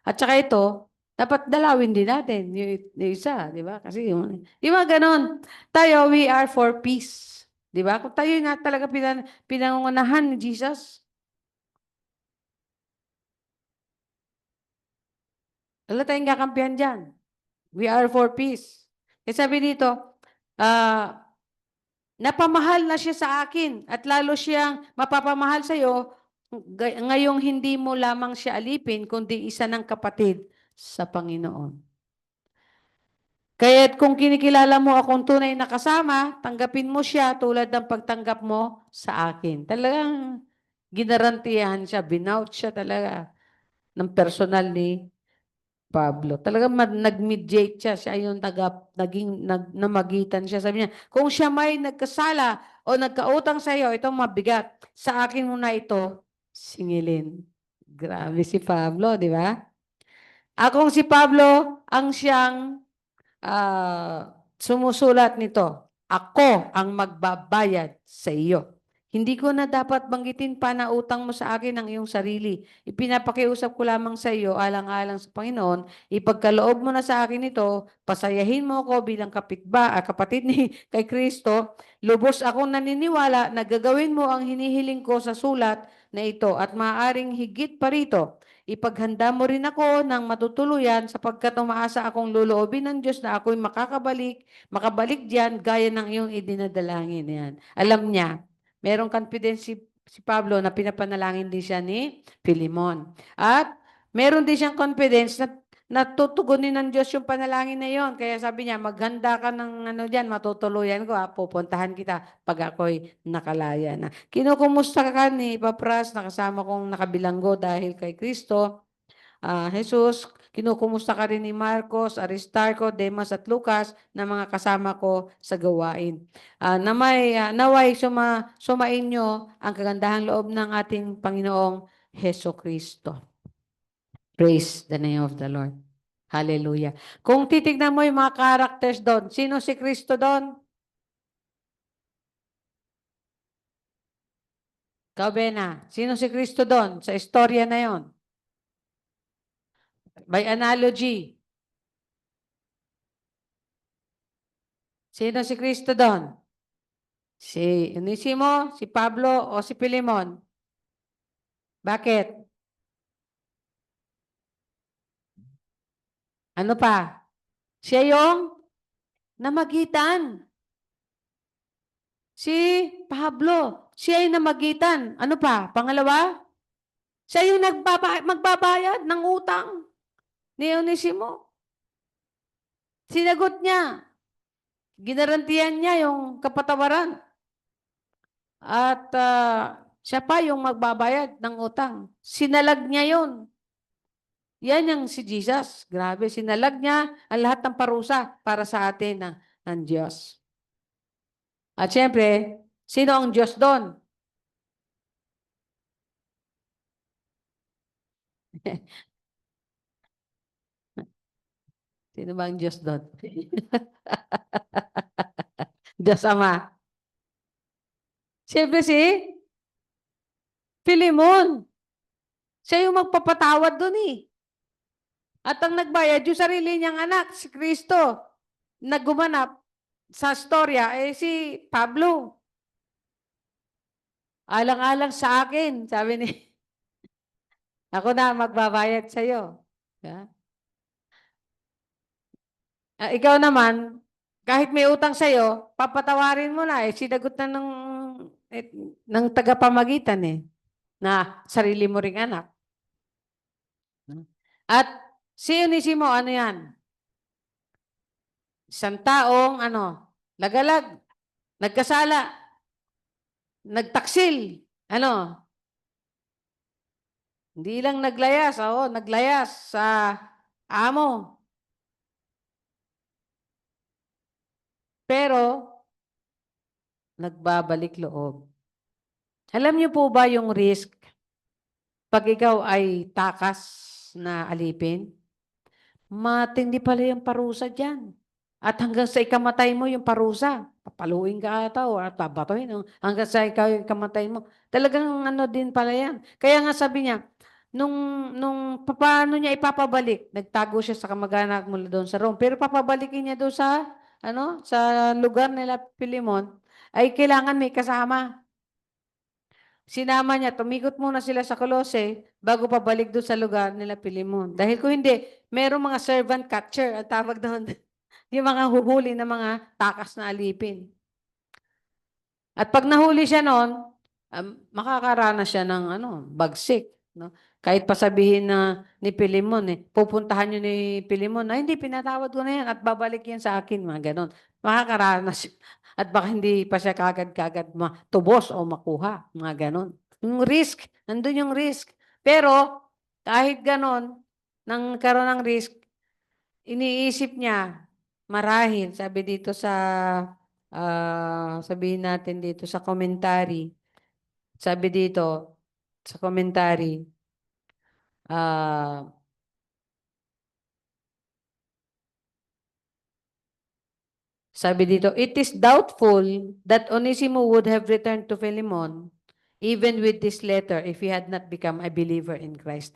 At saka ito, dapat dalawin din natin yung isa, di ba? Kasi yung mga ganon. Tayo, we are for peace. Di ba? Kung tayo nga talaga pinangungunahan ni Jesus, wala tayong kakampihan dyan. We are for peace. Kasi sabi dito, napamahal na siya sa akin at lalo siyang mapapamahal sa iyo ngayong hindi mo lamang siya alipin, kundi isa ng kapatid sa Panginoon. Kaya't kung kinikilala mo akong tunay na kasama, tanggapin mo siya tulad ng pagtanggap mo sa akin. Talagang ginarantiyahan siya, binout siya talaga ng personal ni Pablo. Talagang nag-mediate siya. Siya yung namagitan siya. Sabi niya, kung siya may nagkasala o nagkautang sa iyo, itong mabigat, sa akin muna ito singilin. Grabe si Pablo, di ba? Akong si Pablo ang siyang sumusulat nito. Ako ang magbabayad sa iyo. Hindi ko na dapat banggitin pa na utang mo sa akin ang iyong sarili. Ipinapakiusap ko lamang sa iyo, alang-alang sa Panginoon, ipagkaloob mo na sa akin ito, pasayahin mo ako bilang kapatid ni kay Kristo, lubos akong naniniwala na gagawin mo ang hinihiling ko sa sulat na ito at maaaring higit pa rito. Ipaghanda mo rin ako ng matutuluyan sapagkat umaasa akong loloobin ng Diyos na ako'y makabalik diyan gaya ng iyong idinadalangin. Yan. Alam niya, merong confidence si Pablo na pinapanalangin din siya ni Philemon. At meron din siyang confidence na natutugunin ng Diyos yung panalangin na yon. Kaya sabi niya, maghanda ka ng ano diyan, matutuluyan ko, pupuntahan kita pag ako'y nakalaya na. Kinukumusta ka ni Papras, nakasama kong nakabilanggo dahil kay Kristo. Jesus, kinukumusta ka rin ni Marcos, Aristarco, Demas at Lucas na mga kasama ko sa gawain. Naway sumainyo ang kagandahang loob ng ating Panginoong Heso Kristo. Praise the name of the Lord. Hallelujah. Kung titignan mo yung mga characters doon, sino si Kristo doon? Bena, sino si Kristo doon sa istorya na yon? By analogy. Sino si Kristo doon? Si Onesimo, si Pablo, o si Philemon? Bakit? Ano pa? Siya yung namagitan. Si Pablo, siya yung namagitan. Ano pa? Pangalawa? Siya yung magbabayad ng utang ni Onesimo. Sinagot niya. Ginarantiyan niya yung kapatawaran. At siya pa yung magbabayad ng utang. Sinalag niya yon. Yan yung si Jesus. Grabe, sinalag niya ang lahat ng parusa para sa atin ng Diyos. At syempre, sino ang Diyos doon? Sino ba ang Diyos doon? Diyos Ama. Siyempre si Philemon. Siya yung magpapatawad doon eh. At ang nagbayad, yung sarili niyang anak, si Kristo, na gumanap sa storya, si Pablo. Alang-alang sa akin, sabi ni, ako na magbabayad sa iyo. Yeah? Ikaw naman, kahit may utang sa iyo, papatawarin mo na sinagot na ng tagapamagitan na sarili mo ring anak. At si Onesimo, ano yan? Isang taong, lagalag, nagkasala, nagtaksil, hindi lang naglayas sa amo. Pero, nagbabalik loob. Alam niyo po ba yung risk pag ikaw ay takas na alipin? matindi pala yung parusa dyan. At hanggang sa ikamatay mo yung parusa, papaluin ka ata o at babatuhin. Hanggang sa ikamatay mo. Talagang ano din pala yan. Kaya nga sabi niya, nung paano niya ipapabalik, nagtago siya sa kamag-anak mula doon sa Rome. Pero papabalikin niya doon sa lugar nila Pilimon, ay kailangan may kasama. Sinama niya, tumikot muna sila sa Colossae bago pabalik doon sa lugar nila Pilimon. Dahil kung hindi, merong mga servant catcher, ang tawag doon. Yung mga huhuli na mga takas na alipin. At pag nahuli siya noon, makakaranas siya ng bagsik. No? Kahit pa sabihin na ni Pilimon, pupuntahan niyo ni Pilimon, na hindi, pinatawad ko na yan at babalik yan sa akin, mga ganon. Makakaranas siya. At baka hindi pa siya kagad-kagad matubos o makuha, mga ganon. Yung risk, nandun yung risk. Pero, kahit ganon, nang karoon ng risk, iniisip niya, marahil, sabi dito sabihin natin dito sa commentary, sabi dito, sa commentary, ah, sabi dito, it is doubtful that Onesimo would have returned to Philemon even with this letter if he had not become a believer in Christ.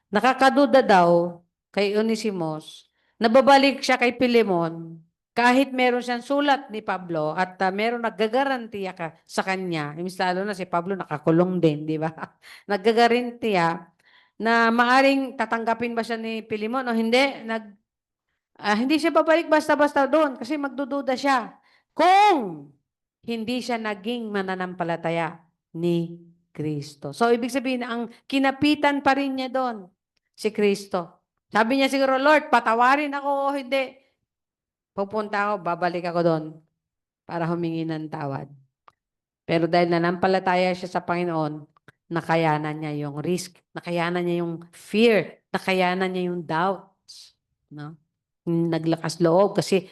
Nakakaduda daw kay Onesimos, nababalik siya kay Philemon kahit meron siyang sulat ni Pablo at meron naggagarantiya sa kanya. Imbis lalo na si Pablo nakakulong din, di ba? Naggagarantiya na maaring tatanggapin ba siya ni Philemon o hindi. Hindi siya babalik basta-basta doon kasi magdududa siya. Kung hindi siya naging mananampalataya ni Kristo. So, ibig sabihin, ang kinapitan pa rin niya doon, si Kristo. Sabi niya siguro, Lord, patawarin ako o hindi. Pupunta ako, babalik ako doon para humingi ng tawad. Pero dahil nanampalataya siya sa Panginoon, nakayanan niya yung risk, nakayanan niya yung fear, nakayanan niya yung doubts. No? Naglakas loob kasi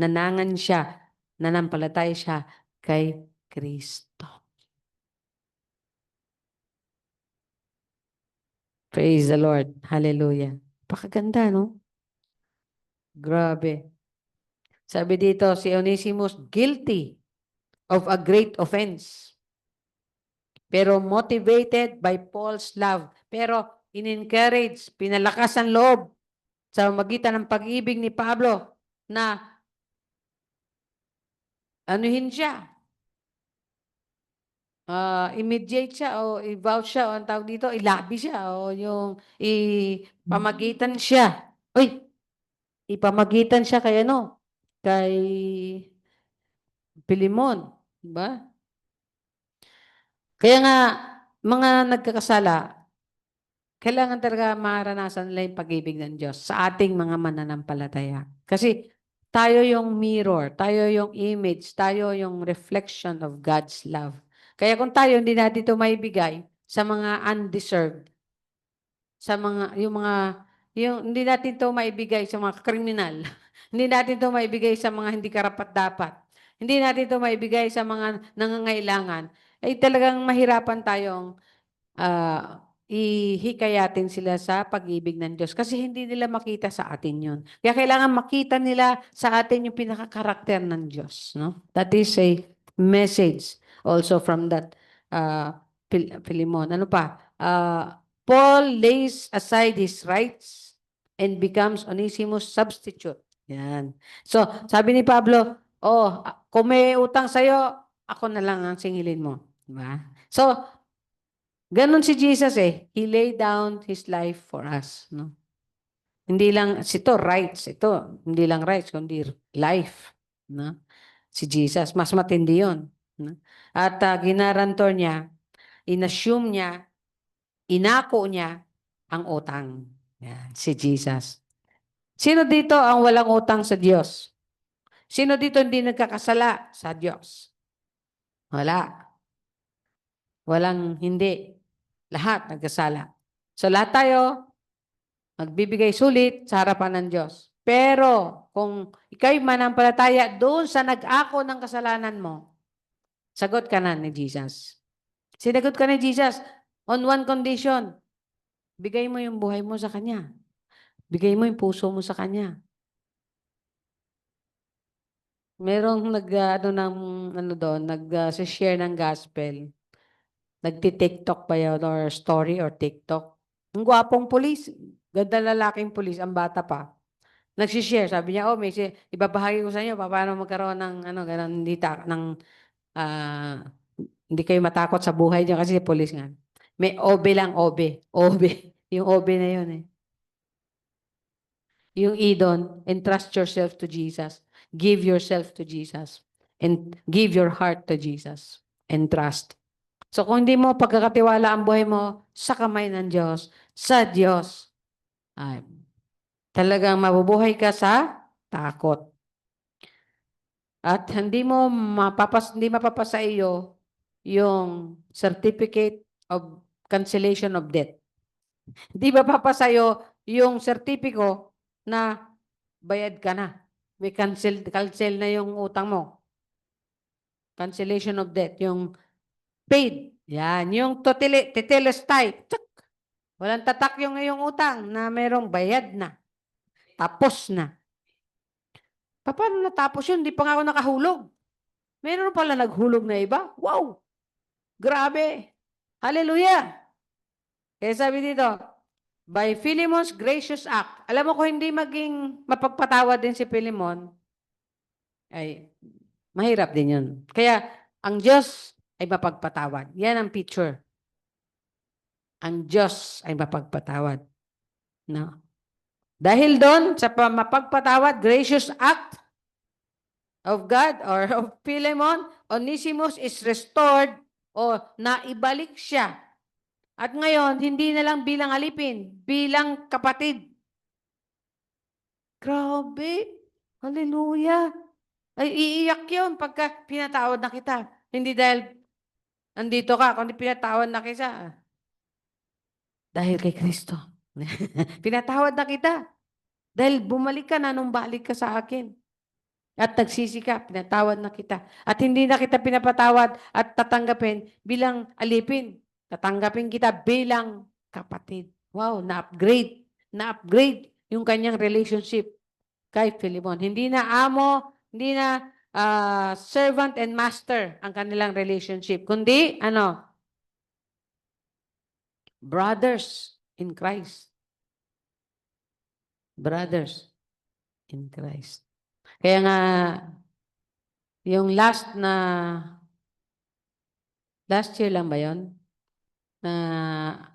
nanangan siya, nanampalataya siya kay Kristo. Praise the Lord. Hallelujah. Pakaganda, no? Grabe. Sabi dito, si Onesimus, guilty of a great offense. Pero motivated by Paul's love. Pero in-encourage, pinalakas ang loob sa magitan ng pag-ibig ni Pablo na anuhin siya. Immediate siya o i-vouch siya o ang tawag dito, ilabi siya o yung ipamagitan siya. Uy, ipamagitan siya kay kay Pilimon, di ba? Kaya nga, mga nagkakasala, kailangan talaga maranasan nila yung pag-ibig ng Diyos sa ating mga mananampalataya. Kasi tayo yung mirror, tayo yung image, tayo yung reflection of God's love. Kaya kung tayo hindi natin ito maibigay sa mga undeserved, sa mga, hindi natin ito maibigay sa mga kriminal, hindi natin ito maibigay sa mga hindi karapat-dapat, hindi natin ito maibigay sa mga nangangailangan, ay talagang mahirapan tayong ihikayatin sila sa pag-ibig ng Diyos kasi hindi nila makita sa atin yun. Kaya kailangan makita nila sa atin yung pinaka-karakter ng Diyos. No? That is a message also from that Philemon. Ano pa? Paul lays aside his rights and becomes Onesimus' substitute. Yan. So, sabi ni Pablo, kung may utang sa'yo, ako na lang ang singilin mo. Diba? So, ganon si Jesus He laid down His life for us. No? Hindi lang, rights. Ito, hindi lang rights, kundi life. No? Si Jesus, mas matindi yun. No? At ginarantor niya, inassume niya, inako niya ang utang. Yan, si Jesus. Sino dito ang walang utang sa Diyos? Sino dito hindi nagkakasala sa Diyos? Wala. Walang hindi. Lahat nagkasala. So lahat tayo magbibigay sulit sa harapan ng Diyos. Pero kung ikaw'y manampalataya doon sa nag-ako ng kasalanan mo, sagot ka na ni Jesus. Sinagot ka ni Jesus on one condition. Bigay mo yung buhay mo sa Kanya. Bigay mo yung puso mo sa Kanya. Merong share ng gospel. Nagti-TikTok pa yun or story or TikTok. Ang gwapong pulis. Ganda lalaking pulis, ang bata pa. Nagsishare, sabi niya, ibabahagi ko sa inyo paano magkaroon ng ganun, hindi kayo matakot sa buhay niyo kasi pulis nga. May OBE lang, OBE. OBE. Yung OBE na yun eh. Yung idon, entrust yourself to Jesus. Give yourself to Jesus. And give your heart to Jesus. And trust. So kung hindi mo pagkakatiwala ang buhay mo sa kamay ng Diyos, sa Diyos, ay, talagang mabubuhay ka sa takot. At hindi mapapasa iyo yung certificate of cancellation of debt. Hindi mapapasa iyo yung sertipiko na bayad ka na. May cancel na yung utang mo. Cancellation of debt, yung paid. Yan, yung tetelestai. Walang tatak yung iyong utang na merong bayad na. Tapos na. Paano natapos yun? Hindi pa nga ako nakahulog. Meron pala naghulog na iba. Wow! Grabe! Hallelujah! Kaya sabi dito, by Philemon's gracious act. Alam mo kung hindi maging mapagpatawad din si Philemon, ay mahirap din yun. Kaya ang Diyos ay mapagpatawad. Yan ang picture. Ang Diyos ay mapagpatawad. No? Dahil doon sa mapagpatawad, gracious act of God or of Philemon, Onesimus is restored o naibalik siya. At ngayon, hindi na lang bilang alipin, bilang kapatid. Grabe. Hallelujah. Ay, iiyak yun pagka pinatawad na kita. Hindi dahil andito ka, kundi pinatawad na kita. Dahil kay Kristo. Pinatawad na kita. Dahil bumalik ka na nung balik ka sa akin. At nagsisi ka, pinatawad na kita. At hindi na kita pinapatawad at tatanggapin bilang alipin. Tatanggapin kita bilang kapatid. Wow, na-upgrade. Na-upgrade yung kanyang relationship kay Philemon. Hindi na amo, hindi na servant and master ang kanilang relationship. Kundi, brothers in Christ. Brothers in Christ. Kaya nga, yung last year lang ba yun? Na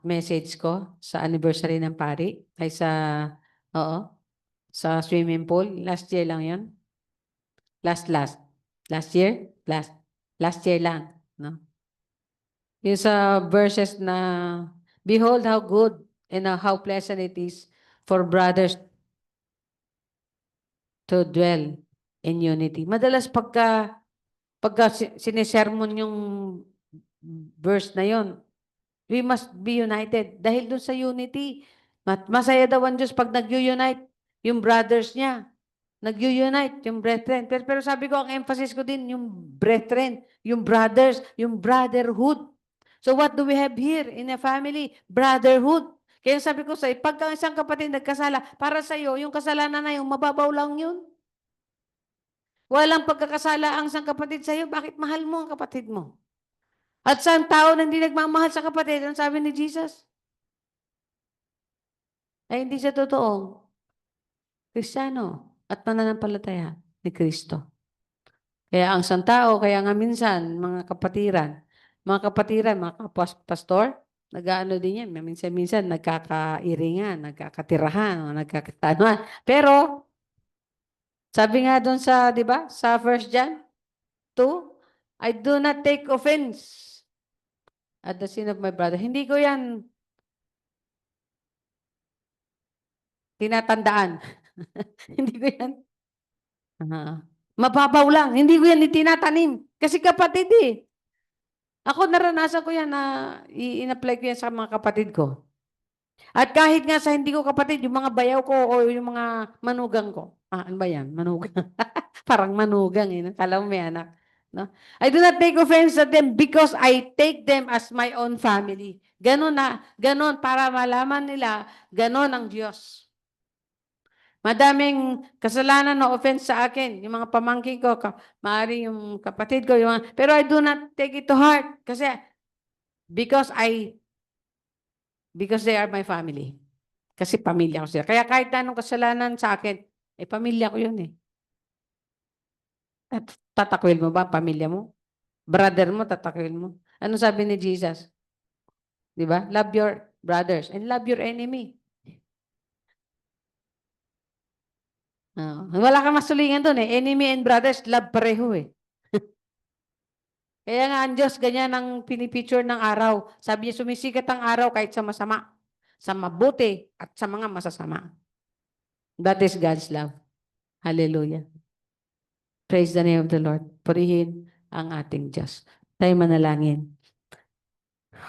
message ko sa anniversary ng pari, ay sa swimming pool. Last year lang yun. Last year? Last year lang. No? Yung sa verses na, behold how good and how pleasant it is for brothers to dwell in unity. Madalas pagka sinisermon yung verse na yon, we must be united. Dahil dun sa unity, masaya daw ang Diyos pag nag-unite yung brothers niya. Nag-unite yung brethren. Pero sabi ko, ang emphasis ko din, yung brethren, yung brothers, yung brotherhood. So what do we have here in a family? Brotherhood. Kaya sabi ko sa'yo, pagka isang kapatid nagkasala, para sa'yo, yung kasalanan na yung mababaw lang yun. Walang pagkakasala ang isang kapatid sa'yo, bakit mahal mo ang kapatid mo? At sa tao na hindi nagmamahal sa kapatid, ang sabi ni Jesus? Ay hindi siya totoong Kristiyano at mananampalataya ni Kristo. Kaya ang isang tao, kaya nga minsan, mga kapatiran, mga pastor, nag-ano din yan. Minsan nagkakairingan, nagkakatirahan, o nagkakatanuan. Pero, sabi nga doon sa, di ba, sa 1 John 2, I do not take offense at the sin of my brother. Hindi ko yan tinatandaan. Hindi ko yan. Mababaw lang. Hindi ko yan itinatanim. Kasi kapatid eh. Ako naranasan ko yan na in-apply ko yan sa mga kapatid ko. At kahit nga sa hindi ko kapatid, yung mga bayaw ko o yung mga manugang ko. Ano ba yan? Manugang. Parang manugang eh. Kala mo may anak. No? I do not take offense at them because I take them as my own family. Ganon para malaman nila, ganon ang Diyos. Madaming kasalanan na offense sa akin. Yung mga pamangkin ko, maaari yung kapatid ko, pero I do not take it to heart. Kasi, because they are my family. Kasi pamilya ko sila. Kaya kahit anong kasalanan sa akin, pamilya ko yun eh. At tatakwil mo ba pamilya mo? Brother mo, tatakwil mo. Ano sabi ni Jesus? Di ba? Love your brothers and love your enemy. Wala kang masulingan doon eh. Enemy and brothers, love pareho eh. Kaya nga ang Diyos, ganyan ang pinipicture ng araw. Sabi niya, sumisikat ang araw kahit sa masama, sa mabuti, at sa mga masasama. That is God's love. Hallelujah. Praise the name of the Lord. Purihin ang ating Diyos. Tayo manalangin.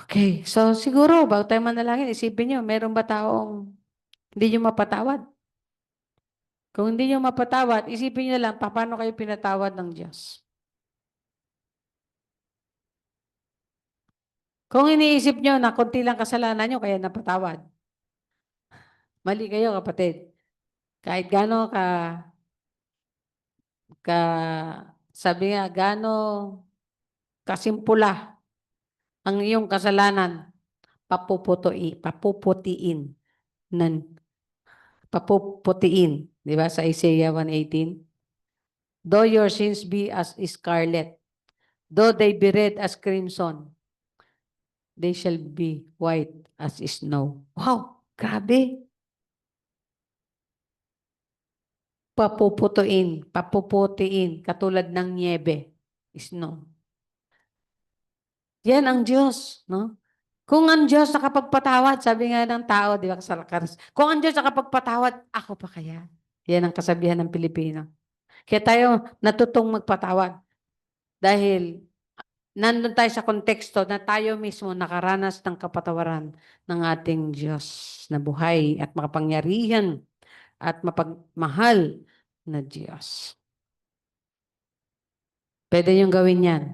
Okay, so siguro, bago tayo manalangin, isipin nyo, meron ba taong hindi nyo mapatawad? Kung hindi nyo mapatawad, isipin nyo lang, paano kayo pinatawad ng Diyos? Kung iniisip nyo na konti lang kasalanan nyo, kaya napatawad. Mali kayo, kapatid. Kahit gaano sabi nga, gaano kasimpula ang iyong kasalanan, papuputiin. Di ba sa Isaiah 1:18? Though your sins be as scarlet, though they be red as crimson, they shall be white as snow. Wow, grabe. Papuputiin, katulad ng niebe, snow. Yan ang Diyos, no? Kung ang Diyos nakapagpatawad, sabi nga ng tao, di ba, kung ang Diyos nakapagpatawad, ako pa kaya? Yan ang kasabihan ng Pilipino. Kaya tayo natutong magpatawad. Dahil nandun tayo sa konteksto na tayo mismo nakaranas ng kapatawaran ng ating Diyos na buhay at makapangyarihan at mapagmahal na Diyos. Pwede niyong gawin yan.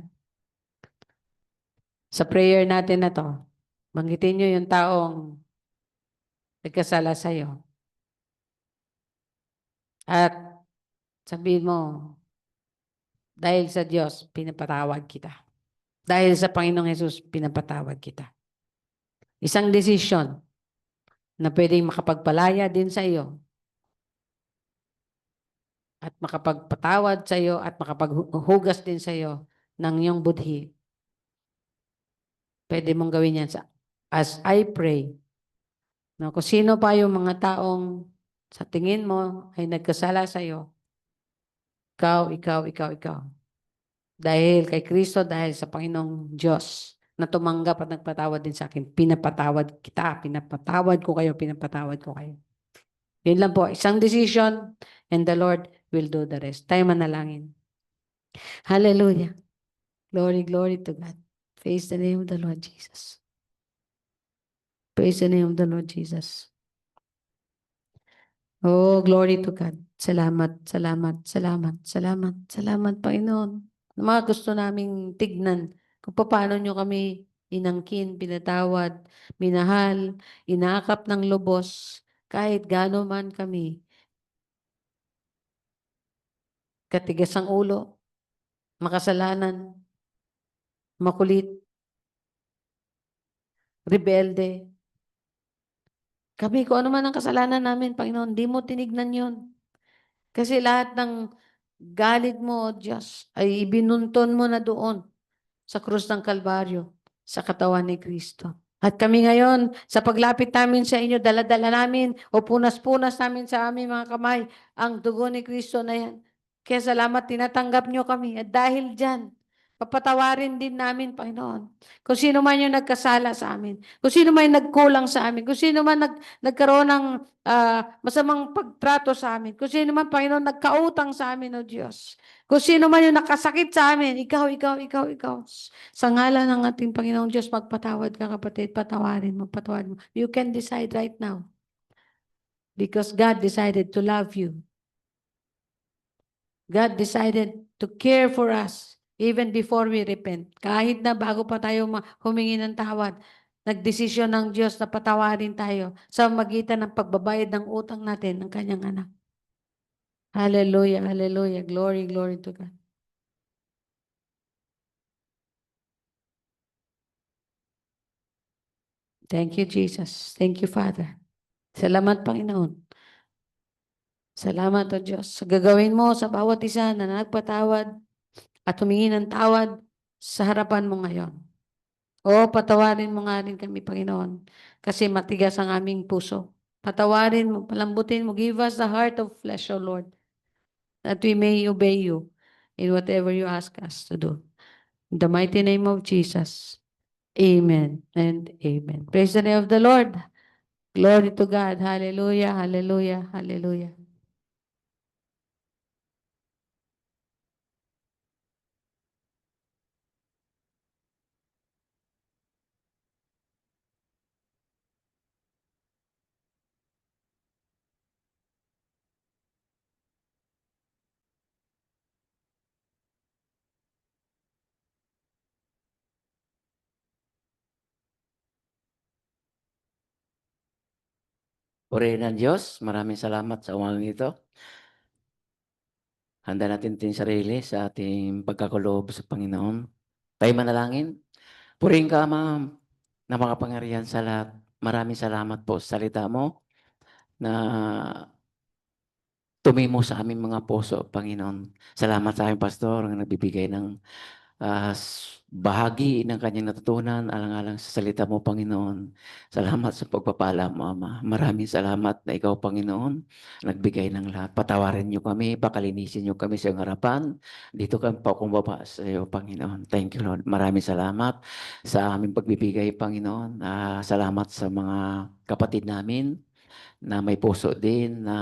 Sa prayer natin na to, banggitin niyo yung taong nagkasala sa'yo. At sabihin mo, dahil sa Diyos, pinapatawad kita. Dahil sa Panginoong Hesus, pinapatawad kita. Isang desisyon na pwedeng makapagpalaya din sa iyo at makapagpatawad sa iyo at makapaghugas din sa iyo ng iyong budhi. Pwede mong gawin yan as I pray. No, kung sino pa yung mga taong sa tingin mo ay nagkasala sa iyo, ikaw. Dahil kay Kristo, dahil sa Panginoong Diyos na tumanggap at nagpatawad din sa akin, pinapatawad kita, pinapatawad ko kayo. Yun lang po, isang decision and the Lord will do the rest. Tayo manalangin. Hallelujah. Glory to God. Praise the name of the Lord Jesus. Praise the name of the Lord Jesus. Oh, glory to God. Salamat, Panginoon. Mga gusto naming tignan kung paano nyo kami inangkin, pinatawad, minahal, inaakap ng lubos, kahit gaano man kami. Katigas ang ulo, makasalanan, makulit, rebelde. Kami, kung ano man ang kasalanan namin, Panginoon, di mo tinignan yun. Kasi lahat ng galit mo, O Diyos, ay ibinunton mo na doon sa krus ng Kalbaryo, sa katawan ni Kristo. At kami ngayon, sa paglapit namin sa inyo, dala-dala namin o punas-punas namin sa aming mga kamay ang dugo ni Kristo na yan. Kaya salamat, tinatanggap nyo kami. At dahil dyan, papatawarin din namin, Panginoon. Kung sino man yung nagkasala sa amin, kung sino man yung nagkulang sa amin, kung sino man nagkaroon ng masamang pagtrato sa amin, kung sino man, Panginoon, nagkautang sa amin, O Diyos. Kung sino man yung nakasakit sa amin, ikaw. Sa ngalan ng ating Panginoong Diyos, magpatawad ka, kapatid. Patawarin mo. You can decide right now. Because God decided to love you. God decided to care for us even before we repent. Kahit na bago pa tayo humingi ng tawad, nagdesisyon ng Diyos na patawarin tayo sa magitan ng pagbabayad ng utang natin ng kanyang anak. Hallelujah, hallelujah. Glory, glory to God. Thank you, Jesus. Thank you, Father. Salamat, Panginoon. Salamat, O Diyos, sa gagawin mo sa bawat isa na nagpatawad at humingi ng tawad sa harapan mo ngayon. O, patawarin mo nga rin kami, Panginoon, kasi matigas ang aming puso. Patawarin mo, palambutin mo. Give us the heart of flesh, O Lord, that we may obey you in whatever you ask us to do. In the mighty name of Jesus. Amen and amen. Praise the name of the Lord. Glory to God. Hallelujah, hallelujah, hallelujah. Purihin ng Diyos, maraming salamat sa umagang ito. Handa natin ating sarili sa ating pagkakuloob sa Panginoon. Tayo manalangin. Purihin ka, Ama, na makapangyarihan sa lahat. Maraming salamat po sa salita mo na tumimo sa aming mga puso, Panginoon. Salamat sa aming pastor na nagbibigay ng bahagi ng kanyang natutunan alang-alang sa salita mo, Panginoon. Salamat sa pagpapala mo, Ama. Maraming salamat na ikaw, Panginoon, nagbigay ng lahat. Patawarin niyo kami, pakalinisin niyo kami sa iyong harapan. Dito kami pakumbaba sa iyo, Panginoon. Thank you, Lord. Maraming salamat sa aming pagbibigay, Panginoon. Salamat sa mga kapatid namin na may puso din na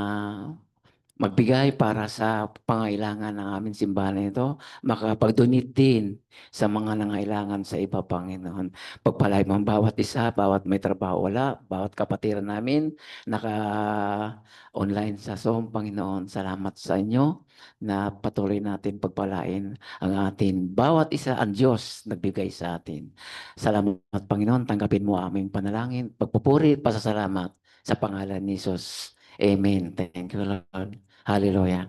magbigay para sa pangailangan ng aming simbahan na ito, makapag-donate din sa mga nangailangan sa iba, Panginoon. Pagpalay mo ang bawat isa, bawat may trabaho wala, bawat kapatiran namin, naka-online sa Zoom, Panginoon. Salamat sa inyo na patuloy natin pagpalain ang atin. Bawat isa, ang Diyos nagbigay sa atin. Salamat, Panginoon. Tanggapin mo aming panalangin, pagpupuri, pasasalamat sa pangalan ni Jesus. Amen. Thank you, Lord. Hallelujah.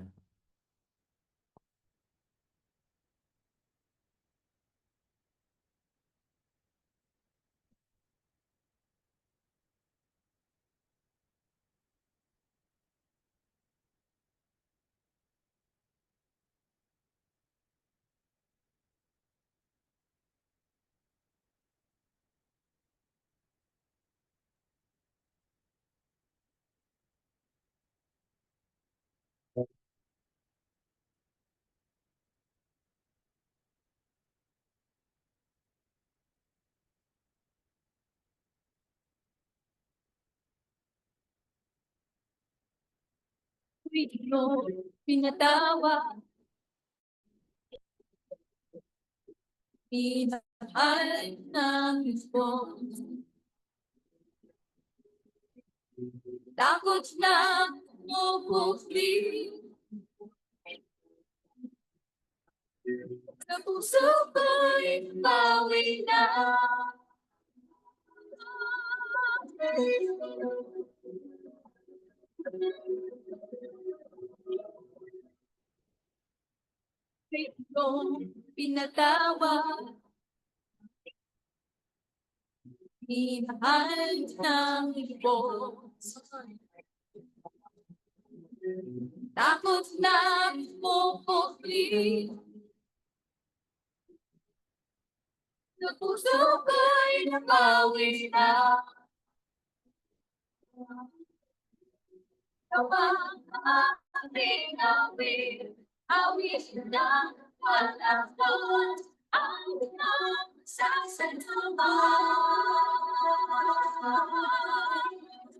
Pinatawa, pinahal ng Diyos. Takot na pupukli sa puso ko'y bawi na. Pinatawa, minahal ng Diyos. Takot na pupukli sa puso ko'y nabawi na. Tawag ang aking awit, awit na palakot, ang nagsasalamat.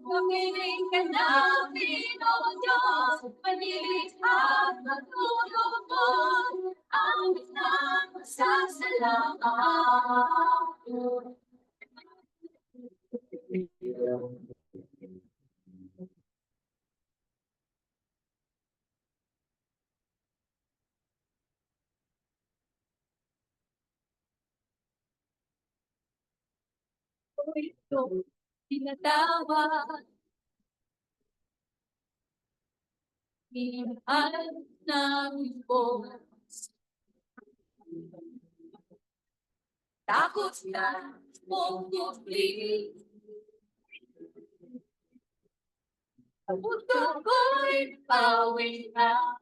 Pumiling ka namin, O Diyos, panilig at magtulog, ang nagsasalamat. Ito, tinatawag, Pinihan ng Diyos. Takot na pupuli. Puso ko'y bawi na.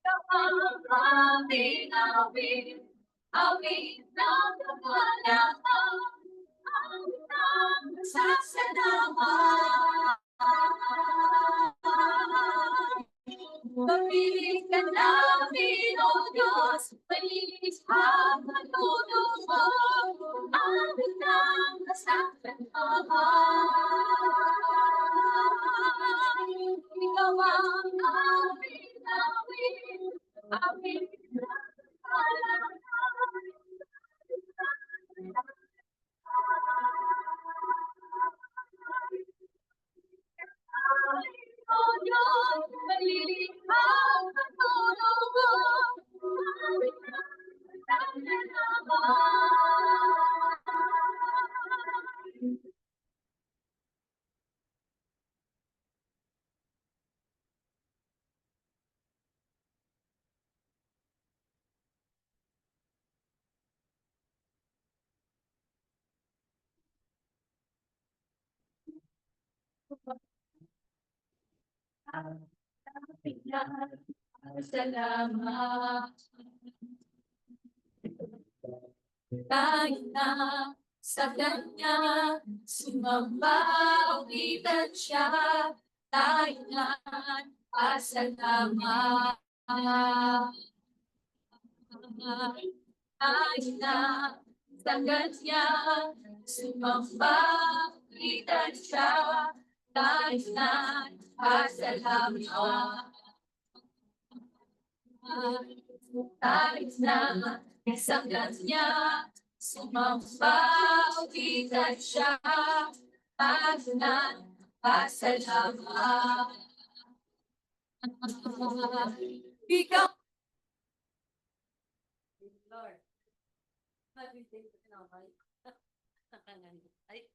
Ikaw ang aming awit, awit ng kapalaran, awit ng sasalamat. Pag-ibig ka namin, O Diyos, malinis ang pagtulong mo, awit ng kasasalamat. Ikaw ang aming awit, awit ng kapalaran. O Diyos, malinis ang pagtulong mo, awit ng kasasalamat. Salamat. Tayo na sa Kanya, sumambawitan siya. Tayo na pasalamat. Tayo na sa Kanya, sumambawitan siya. Tayo na pasalamat. Tayo na sa Kanya, sumambawitan siya. Tayo na pasalamat. Ikaw Lord. Ay.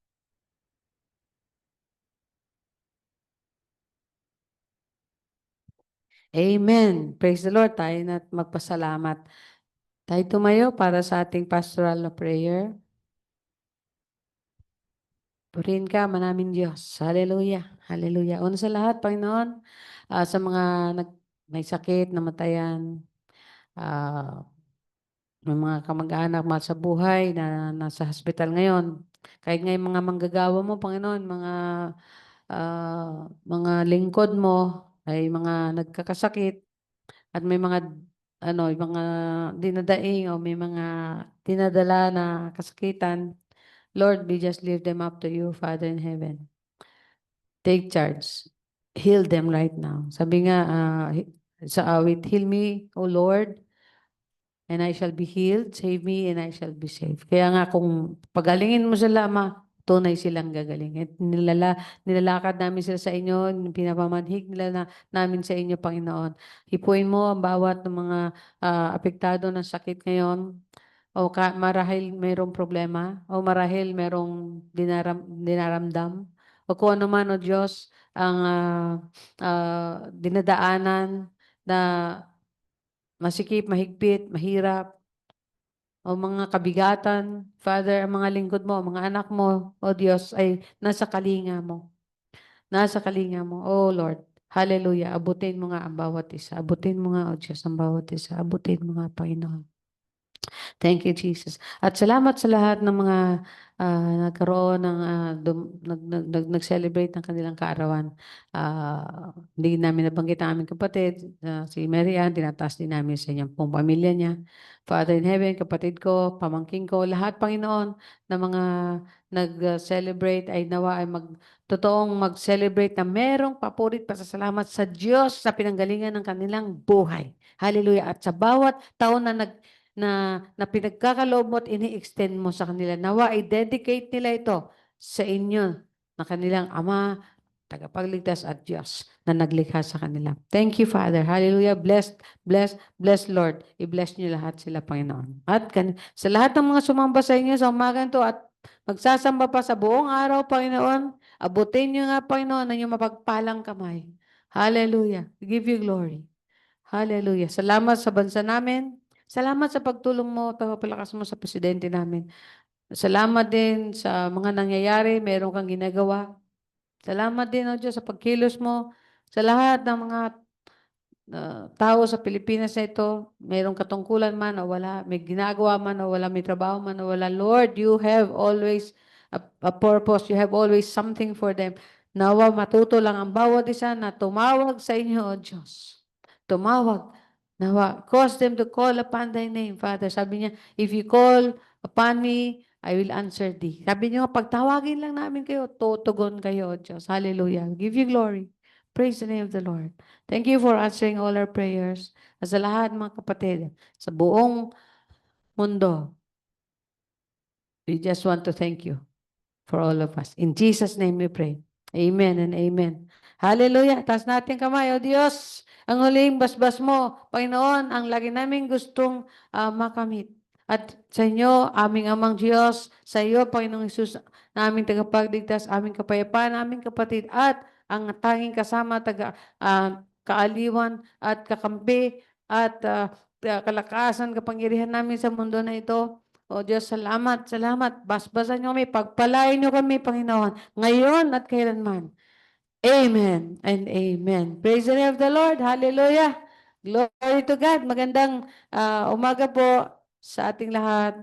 Amen. Praise the Lord. Tayo na magpasalamat. Tayo tumayo para sa ating pastoral na prayer. Purihin ka, manaming Diyos. Hallelujah. Hallelujah. Una sa lahat, Panginoon, sa mga may sakit, namatayan, may mga kamag-anak mahal sa buhay na nasa hospital ngayon. Kahit nga yung mga manggagawa mo, Panginoon, mga lingkod mo ay mga nagkakasakit at may mga yung mga dinadaing o may mga dinadala na kasakitan. Lord, we just lift them up to you, Father in heaven. Take charge. Heal them right now. Sabi nga sa awit, heal me, O Lord, and I shall be healed. Save me, and I shall be saved. Kaya nga kung pagalingin mo sila, Ama, tunay silang gagaling. At nilalakad namin sila sa inyo, pinapamanhig nila namin sa inyo, Panginoon. Hipuin mo ang bawat ng mga apektado ng sakit ngayon, o marahil mayroong problema, o marahil mayroong dinaramdam, o kung ano man, O Diyos, ang dinadaanan na masikip, mahigpit, mahirap, o mga kabigatan, Father, ang mga lingkod mo, mga anak mo, O Diyos, ay nasa kalinga mo. Nasa kalinga mo, O Lord. Hallelujah. Abutin mo nga ang bawat isa. Abutin mo nga, O Diyos, ang bawat isa. Abutin mo nga, Panginoon. Thank you, Jesus. At salamat sa lahat ng mga nagkaroon ng nag-celebrate ng kanilang kaarawan. Hindi namin nabanggit ang aming kapatid, si Mary Ann, tinataas din namin sa inyong pong pamilya niya. Father in heaven, kapatid ko, pamangking ko, lahat, Panginoon, na mga nag-celebrate ay nawa ay totoong mag-celebrate na merong papurit pasasalamat sa Diyos sa pinanggalingan ng kanilang buhay. Hallelujah. At sa bawat taon na pinagkakaloob mo at ini-extend mo sa kanila. Nawa, i-dedicate nila ito sa inyo na kanilang Ama, tagapagligtas at Diyos na naglikha sa kanila. Thank you, Father. Hallelujah. Bless, Lord. I-bless niyo lahat sila, Panginoon. At sa lahat ng mga sumamba sa inyo sa umagang to at magsasamba pa sa buong araw, Panginoon. Abutin niyo nga, Panginoon, ang inyong mapagpalang kamay. Hallelujah. We give you glory. Hallelujah. Salamat sa bansa namin. Salamat sa pagtulong mo, pagpapalakas mo sa presidente namin. Salamat din sa mga nangyayari, meron kang ginagawa. Salamat din, O Diyos, sa pagkilos mo sa lahat ng mga tao sa Pilipinas na ito, mayroong katungkulan man o wala, may ginagawa man o wala, may trabaho man o wala. Lord, you have always a purpose. You have always something for them. Nawa matuto lang ang bawat isa na tumawag sa inyo, O Diyos. Tumawag. Nawa, cause them to call upon thy name, Father. Sabi niya, if you call upon me, I will answer thee. Sabi niyo, pagtawagin lang namin kayo, tutugon kayo, O Diyos. Hallelujah. Give you glory. Praise the name of the Lord. Thank you for answering all our prayers. At sa lahat mga kapatid, sa buong mundo, we just want to thank you for all of us. In Jesus' name we pray. Amen and amen. Hallelujah. Taas natin kamay, O Diyos. Ang huling basbas mo, Panginoon, ang lagi namin gustong makamit. At sa inyo, aming amang Diyos, sa iyo, Panginoong Hesus, na aming tagapagligtas, aming kapayapaan, aming kapatid, at ang tanging kasama, kaaliwan at kakampi, at kalakasan, kapangyarihan namin sa mundo na ito. O Diyos, salamat, salamat. Basbasan niyo kami, pagpalain niyo kami, Panginoon, ngayon at kailanman. Amen and amen. Praise the name of the Lord. Hallelujah. Glory to God. Magandang umaga po sa ating lahat.